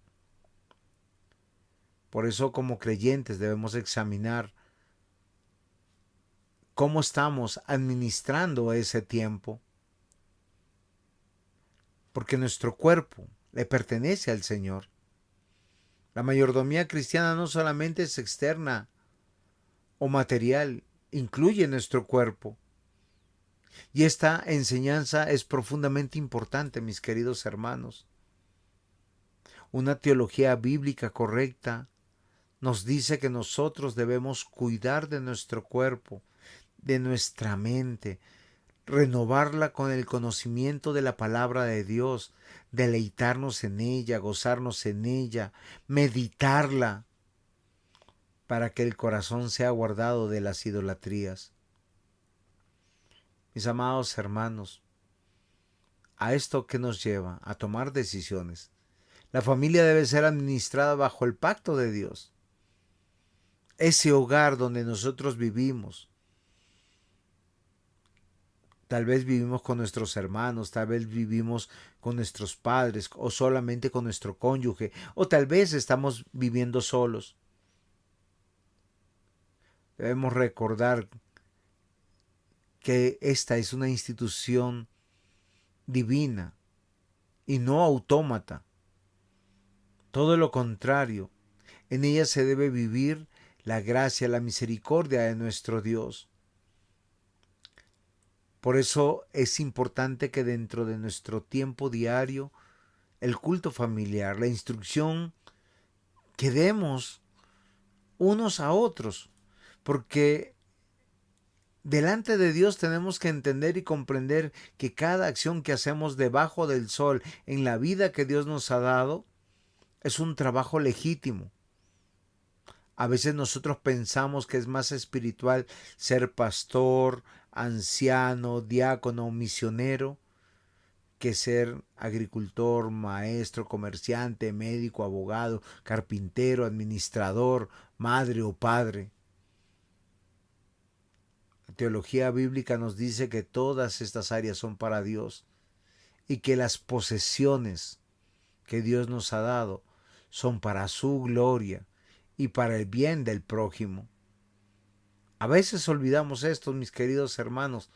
Por eso, como creyentes, debemos examinar cómo estamos administrando ese tiempo, porque nuestro cuerpo le pertenece al Señor. La mayordomía cristiana no solamente es externa o material, incluye nuestro cuerpo. Y esta enseñanza es profundamente importante, mis queridos hermanos. Una teología bíblica correcta nos dice que nosotros debemos cuidar de nuestro cuerpo, de nuestra mente, renovarla con el conocimiento de la palabra de Dios, deleitarnos en ella, gozarnos en ella, meditarla, para que el corazón sea guardado de las idolatrías. Mis amados hermanos, ¿a esto qué nos lleva? A tomar decisiones. La familia debe ser administrada bajo el pacto de Dios. Ese hogar donde nosotros vivimos, tal vez vivimos con nuestros hermanos, tal vez vivimos con nuestros padres o solamente con nuestro cónyuge, o tal vez estamos viviendo solos. Debemos recordar que esta es una institución divina y no autómata. Todo lo contrario, en ella se debe vivir la gracia, la misericordia de nuestro Dios. Por eso es importante que dentro de nuestro tiempo diario, el culto familiar, la instrucción que demos unos a otros, porque delante de Dios tenemos que entender y comprender que cada acción que hacemos debajo del sol en la vida que Dios nos ha dado es un trabajo legítimo. A veces nosotros pensamos que es más espiritual ser pastor, anciano, diácono, misionero, que ser agricultor, maestro, comerciante, médico, abogado, carpintero, administrador, madre o padre. La teología bíblica nos dice que todas estas áreas son para Dios y que las posesiones que Dios nos ha dado son para su gloria y para el bien del prójimo. A veces olvidamos esto, mis queridos hermanos,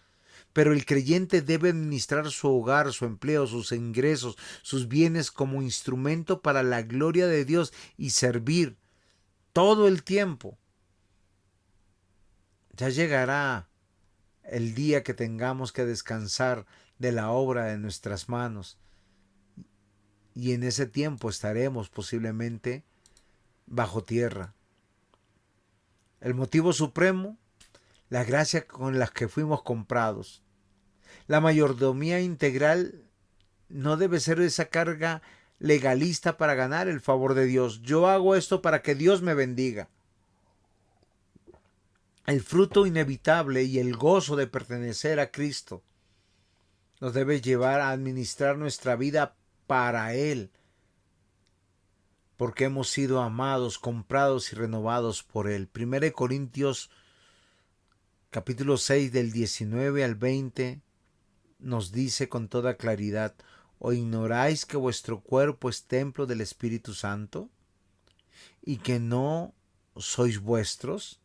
pero el creyente debe administrar su hogar, su empleo, sus ingresos, sus bienes como instrumento para la gloria de Dios y servir todo el tiempo. Ya llegará el día que tengamos que descansar de la obra de nuestras manos y en ese tiempo estaremos posiblemente bajo tierra. El motivo supremo, la gracia con la que fuimos comprados. La mayordomía integral no debe ser esa carga legalista para ganar el favor de Dios. Yo hago esto para que Dios me bendiga. El fruto inevitable y el gozo de pertenecer a Cristo nos debe llevar a administrar nuestra vida para Él, porque hemos sido amados, comprados y renovados por Él. 1 Corintios capítulo 6 del 19 al 20 nos dice con toda claridad: ¿o ignoráis que vuestro cuerpo es templo del Espíritu Santo y que no sois vuestros?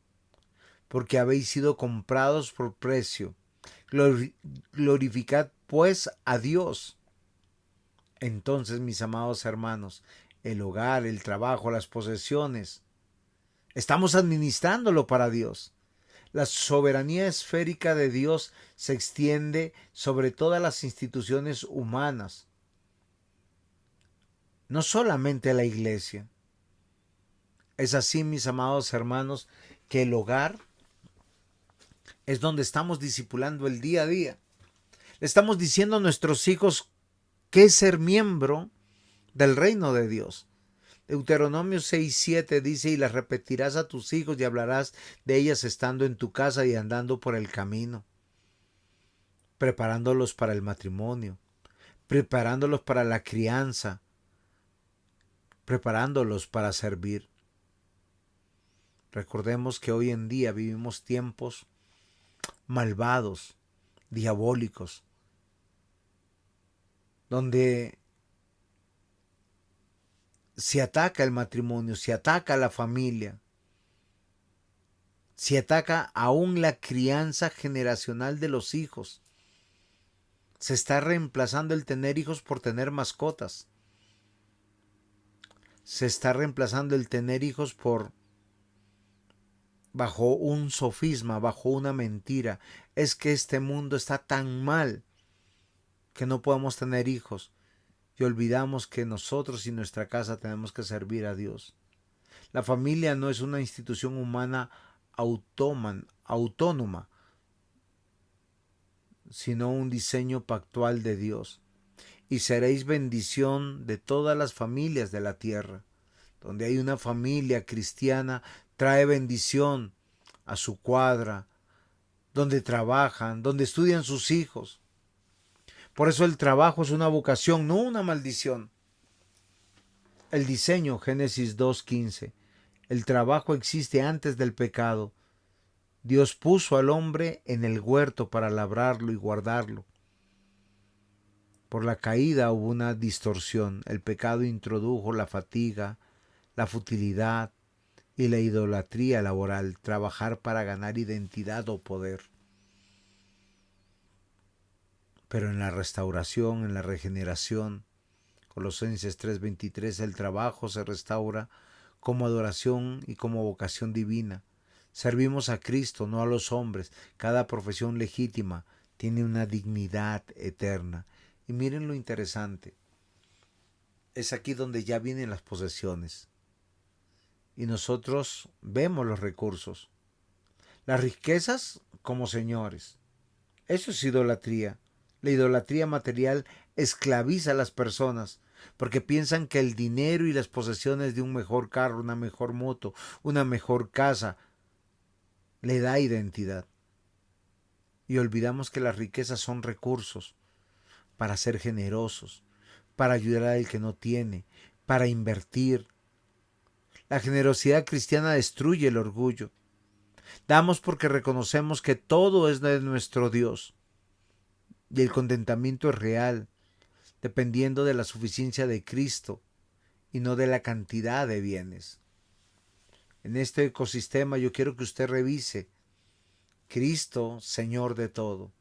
porque habéis sido comprados por precio. Glorificad pues a Dios. Entonces, mis amados hermanos, el hogar, el trabajo, las posesiones, estamos administrándolo para Dios. La soberanía esférica de Dios se extiende sobre todas las instituciones humanas, no solamente la iglesia. Es así, mis amados hermanos, que el hogar es donde estamos discipulando el día a día. Le estamos diciendo a nuestros hijos qué es ser miembro del reino de Dios. Deuteronomio 6:7 dice: y las repetirás a tus hijos y hablarás de ellas estando en tu casa y andando por el camino, preparándolos para el matrimonio, preparándolos para la crianza, preparándolos para servir. Recordemos que hoy en día vivimos tiempos malvados, diabólicos, donde se ataca el matrimonio, se ataca la familia, se ataca aún la crianza generacional de los hijos. Se está reemplazando el tener hijos por tener mascotas. Se está reemplazando el tener hijos por bajo un sofisma, bajo una mentira. Es que este mundo está tan mal que no podemos tener hijos. Y olvidamos que nosotros y nuestra casa tenemos que servir a Dios. La familia no es una institución humana autónoma, sino un diseño pactual de Dios. Y seréis bendición de todas las familias de la tierra. Donde hay una familia cristiana, trae bendición a su cuadra, donde trabajan, donde estudian sus hijos. Por eso el trabajo es una vocación, no una maldición. El diseño, Génesis 2:15. El trabajo existe antes del pecado. Dios puso al hombre en el huerto para labrarlo y guardarlo. Por la caída hubo una distorsión. El pecado introdujo la fatiga, la futilidad y la idolatría laboral, trabajar para ganar identidad o poder. Pero en la restauración, en la regeneración, Colosenses 3:23, el trabajo se restaura como adoración y como vocación divina. Servimos a Cristo, no a los hombres. Cada profesión legítima tiene una dignidad eterna. Y miren lo interesante. Es aquí donde ya vienen las posesiones. Y nosotros vemos los recursos. Las riquezas como señores. Eso es idolatría. La idolatría material esclaviza a las personas porque piensan que el dinero y las posesiones de un mejor carro, una mejor moto, una mejor casa, le da identidad. Y olvidamos que las riquezas son recursos para ser generosos, para ayudar al que no tiene, para invertir. La generosidad cristiana destruye el orgullo. Damos porque reconocemos que todo es de nuestro Dios. Y el contentamiento es real, dependiendo de la suficiencia de Cristo y no de la cantidad de bienes. En este ecosistema yo quiero que usted revise: Cristo, Señor de todo.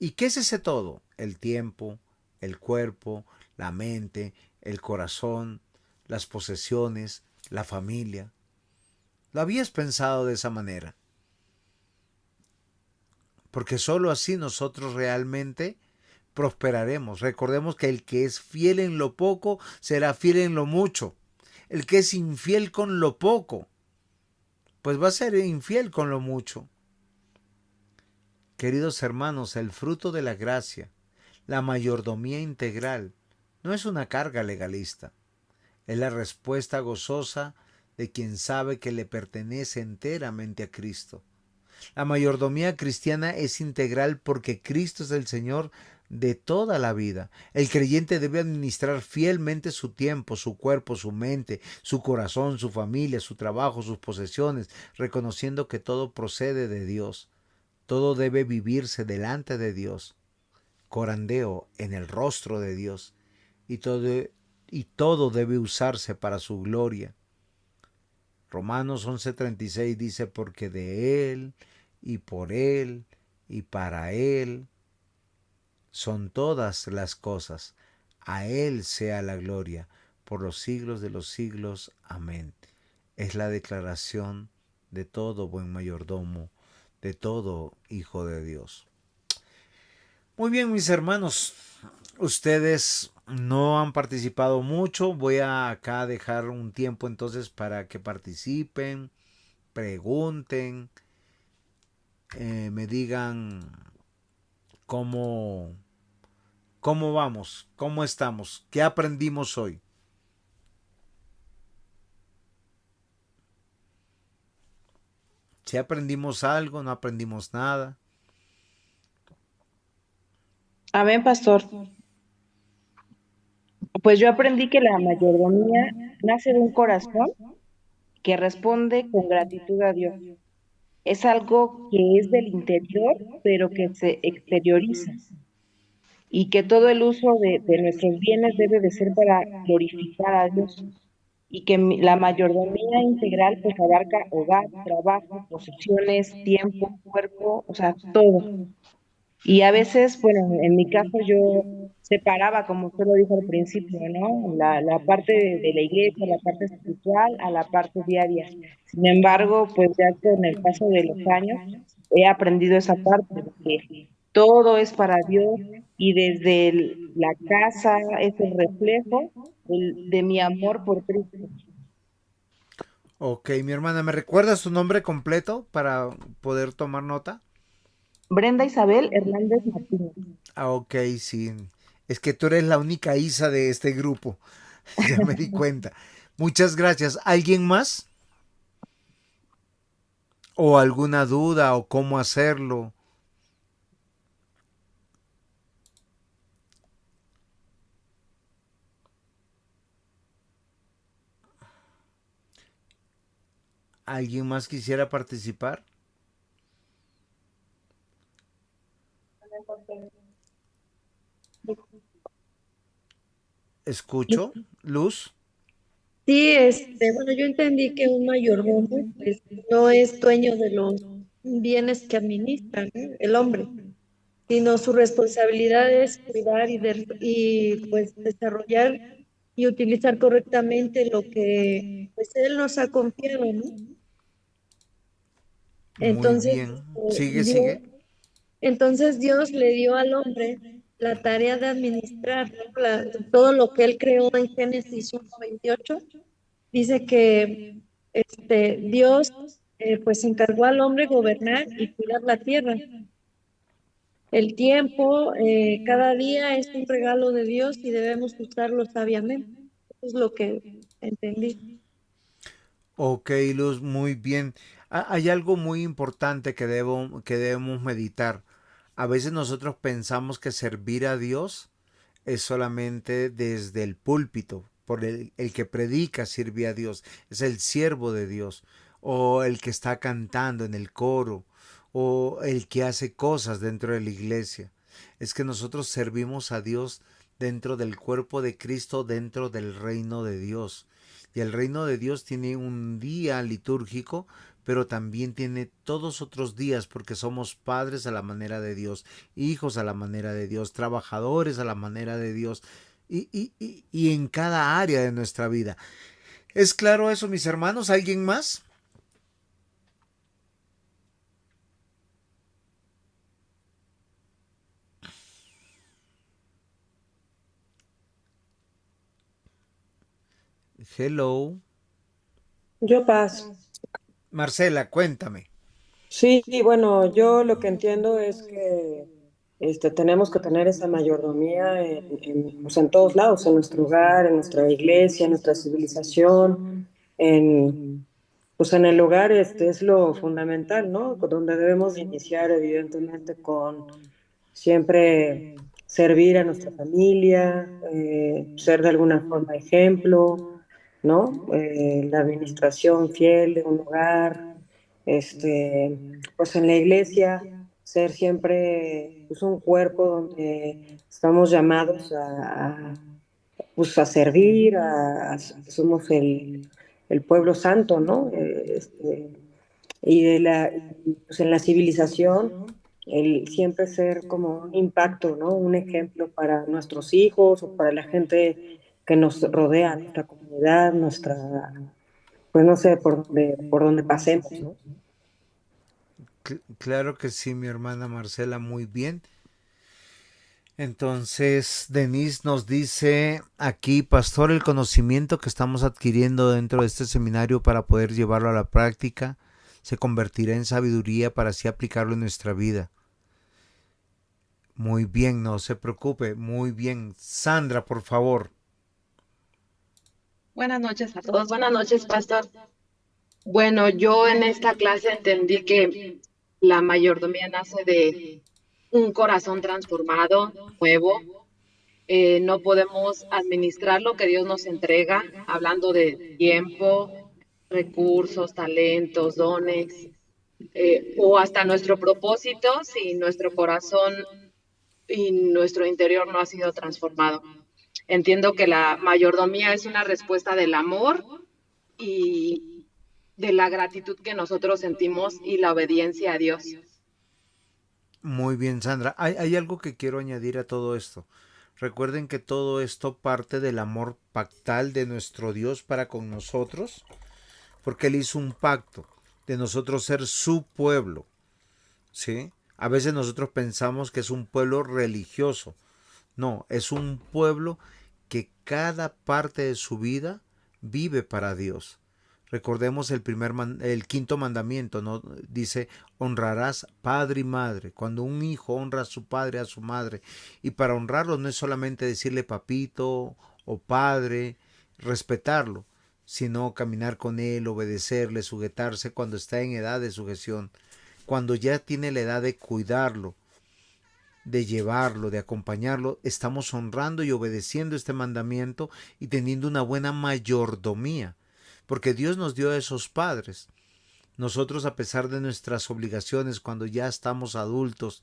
¿Y qué es ese todo? El tiempo, el cuerpo, la mente, el corazón, las posesiones, la familia. ¿Lo habías pensado de esa manera? Porque sólo así nosotros realmente prosperaremos. Recordemos que el que es fiel en lo poco será fiel en lo mucho. El que es infiel con lo poco, pues va a ser infiel con lo mucho. Queridos hermanos, el fruto de la gracia, la mayordomía integral, no es una carga legalista. Es la respuesta gozosa de quien sabe que le pertenece enteramente a Cristo. La mayordomía cristiana es integral porque Cristo es el Señor de toda la vida. El creyente debe administrar fielmente su tiempo, su cuerpo, su mente, su corazón, su familia, su trabajo, sus posesiones, reconociendo que todo procede de Dios. Todo debe vivirse delante de Dios. Corandeo en el rostro de Dios. Y todo debe usarse para su gloria. Romanos 11:36 dice, porque de Él y por Él y para Él son todas las cosas. A Él sea la gloria por los siglos de los siglos. Amén. Es la declaración de todo buen mayordomo, de todo hijo de Dios. Muy bien, mis hermanos, ustedes no han participado mucho. Voy a acá dejar un tiempo entonces para que participen, pregunten, me digan cómo, cómo vamos, cómo estamos, qué aprendimos hoy. Si aprendimos algo, no aprendimos nada. Amén, pastor. Pues yo aprendí que la mayordomía nace de un corazón que responde con gratitud a Dios. Es algo que es del interior, pero que se exterioriza. Y que todo el uso de nuestros bienes debe de ser para glorificar a Dios. Y que la mayordomía integral pues abarca hogar, trabajo, posesiones, tiempo, cuerpo, o sea, todo. Y a veces, bueno, en mi caso yo separaba, como usted lo dijo al principio, ¿no? La parte de la iglesia, la parte espiritual, a la parte diaria. Sin embargo, pues ya con el paso de los años he aprendido esa parte, de que todo es para Dios y desde la casa es el reflejo de mi amor por Cristo. Ok, mi hermana, ¿me recuerda su nombre completo para poder tomar nota? Brenda Isabel Hernández Martínez. Ah, ok, sí. Es que tú eres la única Isa de este grupo. Ya me di cuenta. Muchas gracias. ¿Alguien más? ¿O alguna duda o cómo hacerlo? ¿Alguien más quisiera participar? ¿Escucho? ¿Luz? Sí, bueno, yo entendí que un mayordomo pues, no es dueño de los bienes que administra, ¿no? El hombre, sino su responsabilidad es cuidar y pues desarrollar y utilizar correctamente lo que pues él nos ha confiado, ¿no? Muy Entonces, bien. Sigue, Dios, sigue. entonces Dios le dio al hombre la tarea de administrar, ¿no? Todo lo que él creó en Génesis 1:28. Dice que Dios pues encargó al hombre gobernar y cuidar la tierra. El tiempo, cada día es un regalo de Dios y debemos usarlo sabiamente. Eso es lo que entendí. Ok, Luz, muy bien. Hay algo muy importante que debemos meditar. A veces nosotros pensamos que servir a Dios es solamente desde el púlpito, por el que predica sirve a Dios, es el siervo de Dios, o el que está cantando en el coro, o el que hace cosas dentro de la iglesia. Es que nosotros servimos a Dios dentro del cuerpo de Cristo, dentro del reino de Dios. Y el reino de Dios tiene un día litúrgico, pero también tiene todos otros días porque somos padres a la manera de Dios, hijos a la manera de Dios, trabajadores a la manera de Dios y en cada área de nuestra vida. ¿Es claro eso, mis hermanos? ¿Alguien más? Hello. Yo paso. Marcela, cuéntame. Sí, bueno, yo lo que entiendo es que tenemos que tener esa mayordomía pues, en todos lados, en nuestro hogar, en nuestra iglesia, en nuestra civilización, pues en el hogar es lo fundamental, ¿no? Donde debemos de iniciar, evidentemente, con siempre servir a nuestra familia, ser de alguna forma ejemplo, ¿no? La administración fiel de un hogar, pues en la iglesia, ser siempre pues, un cuerpo donde estamos llamados pues, a servir, somos el pueblo santo, ¿no? Y pues en la civilización, el siempre ser como un impacto, ¿no? Un ejemplo para nuestros hijos o para la gente que nos rodea, nuestra comunidad, pues no sé, por donde pasemos, ¿no? Claro que sí, mi hermana Marcela, muy bien. Entonces, Denise nos dice aquí, pastor, el conocimiento que estamos adquiriendo dentro de este seminario para poder llevarlo a la práctica se convertirá en sabiduría para así aplicarlo en nuestra vida. Muy bien, no se preocupe, muy bien. Sandra, por favor. Buenas noches a todos. Buenas noches, pastor. Bueno, yo en esta clase entendí que la mayordomía nace de un corazón transformado, nuevo. No podemos administrar lo que Dios nos entrega, hablando de tiempo, recursos, talentos, dones, o hasta nuestro propósito si nuestro corazón y nuestro interior no ha sido transformado. Entiendo que la mayordomía es una respuesta del amor y de la gratitud que nosotros sentimos y la obediencia a Dios. Muy bien, Sandra. Hay algo que quiero añadir a todo esto. Recuerden que todo esto parte del amor pactal de nuestro Dios para con nosotros, porque Él hizo un pacto de nosotros ser su pueblo, ¿sí? A veces nosotros pensamos que es un pueblo religioso. No, es un pueblo que cada parte de su vida vive para Dios. Recordemos el quinto mandamiento, ¿no? Dice, honrarás padre y madre. Cuando un hijo honra a su padre, a su madre, y para honrarlo no es solamente decirle papito o padre, respetarlo, sino caminar con él, obedecerle, sujetarse cuando está en edad de sujeción, cuando ya tiene la edad de cuidarlo, de llevarlo, de acompañarlo, estamos honrando y obedeciendo este mandamiento y teniendo una buena mayordomía, porque Dios nos dio a esos padres. Nosotros, a pesar de nuestras obligaciones, cuando ya estamos adultos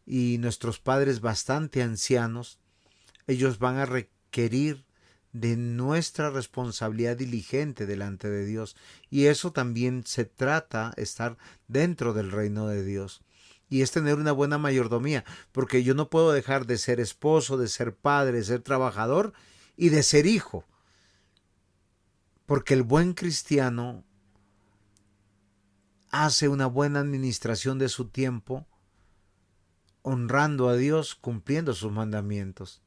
y nuestros padres bastante ancianos, ellos van a requerir de nuestra responsabilidad diligente delante de Dios. Y eso también se trata, estar dentro del reino de Dios. Y es tener una buena mayordomía, porque yo no puedo dejar de ser esposo, de ser padre, de ser trabajador y de ser hijo. Porque el buen cristiano hace una buena administración de su tiempo, honrando a Dios, cumpliendo sus mandamientos.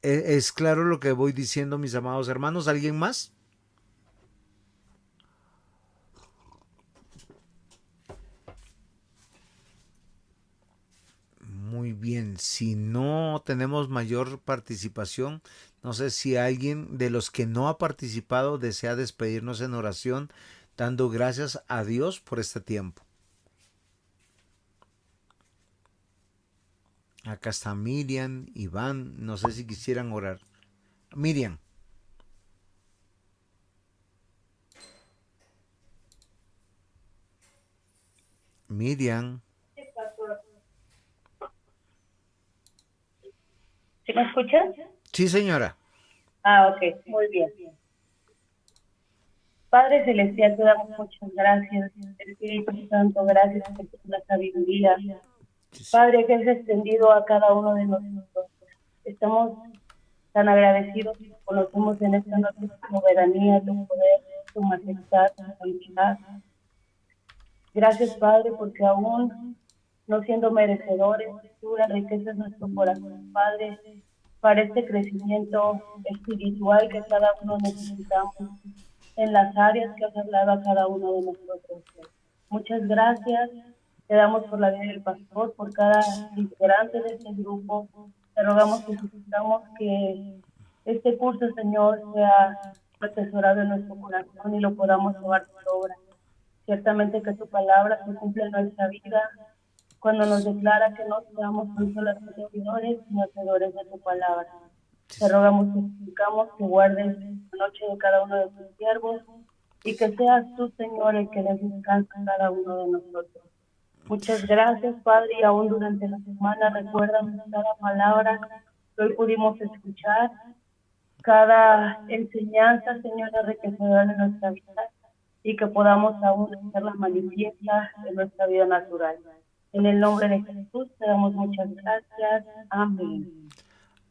¿Es claro lo que voy diciendo, mis amados hermanos? ¿Alguien más? Muy bien, si no tenemos mayor participación, no sé si alguien de los que no ha participado desea despedirnos en oración, dando gracias a Dios por este tiempo. Acá está Miriam, Iván, no sé si quisieran orar. Miriam. Miriam. ¿Sí me escuchas? Sí, señora. Ah, ok, muy bien. Padre Celestial, te damos muchas gracias. Espíritu Santo, gracias por la sabiduría. Padre, que has extendido a cada uno de nosotros. Estamos tan agradecidos que conocemos en esta noche tu soberanía, tu poder, tu majestad, tu santidad. Gracias, Padre, porque aún no siendo merecedores, tú enriqueces nuestro corazón, Padre, para este crecimiento espiritual que cada uno necesitamos en las áreas que has hablado a cada uno de nosotros. Muchas gracias. Te damos por la vida del pastor, por cada integrante de este grupo. Te rogamos que suplicamos que este curso, Señor, sea atesorado en nuestro corazón y lo podamos llevar por obra. Ciertamente que tu palabra se cumple en nuestra vida cuando nos declara que no seamos tan solamente oidores, sino hacedores de tu palabra. Te rogamos y suplicamos que guardes la noche de cada uno de tus siervos y que seas tú, Señor, el que les descansa a cada uno de nosotros. Muchas gracias, Padre, y aún durante la semana recuérdanos cada palabra que hoy pudimos escuchar, cada enseñanza, Señor, enriquecedora de nuestra vida y que podamos aún hacerla manifiesta en nuestra vida natural. En el nombre de Jesús te damos muchas gracias. Amén.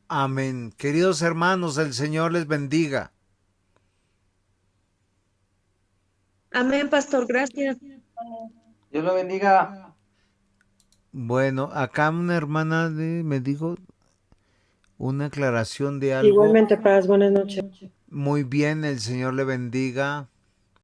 Amén. Queridos hermanos, el Señor les bendiga. Amén, pastor, gracias. Dios lo bendiga. Bueno, acá una hermana me dijo una aclaración de algo. Igualmente, paz, buenas noches. Muy bien, el Señor le bendiga.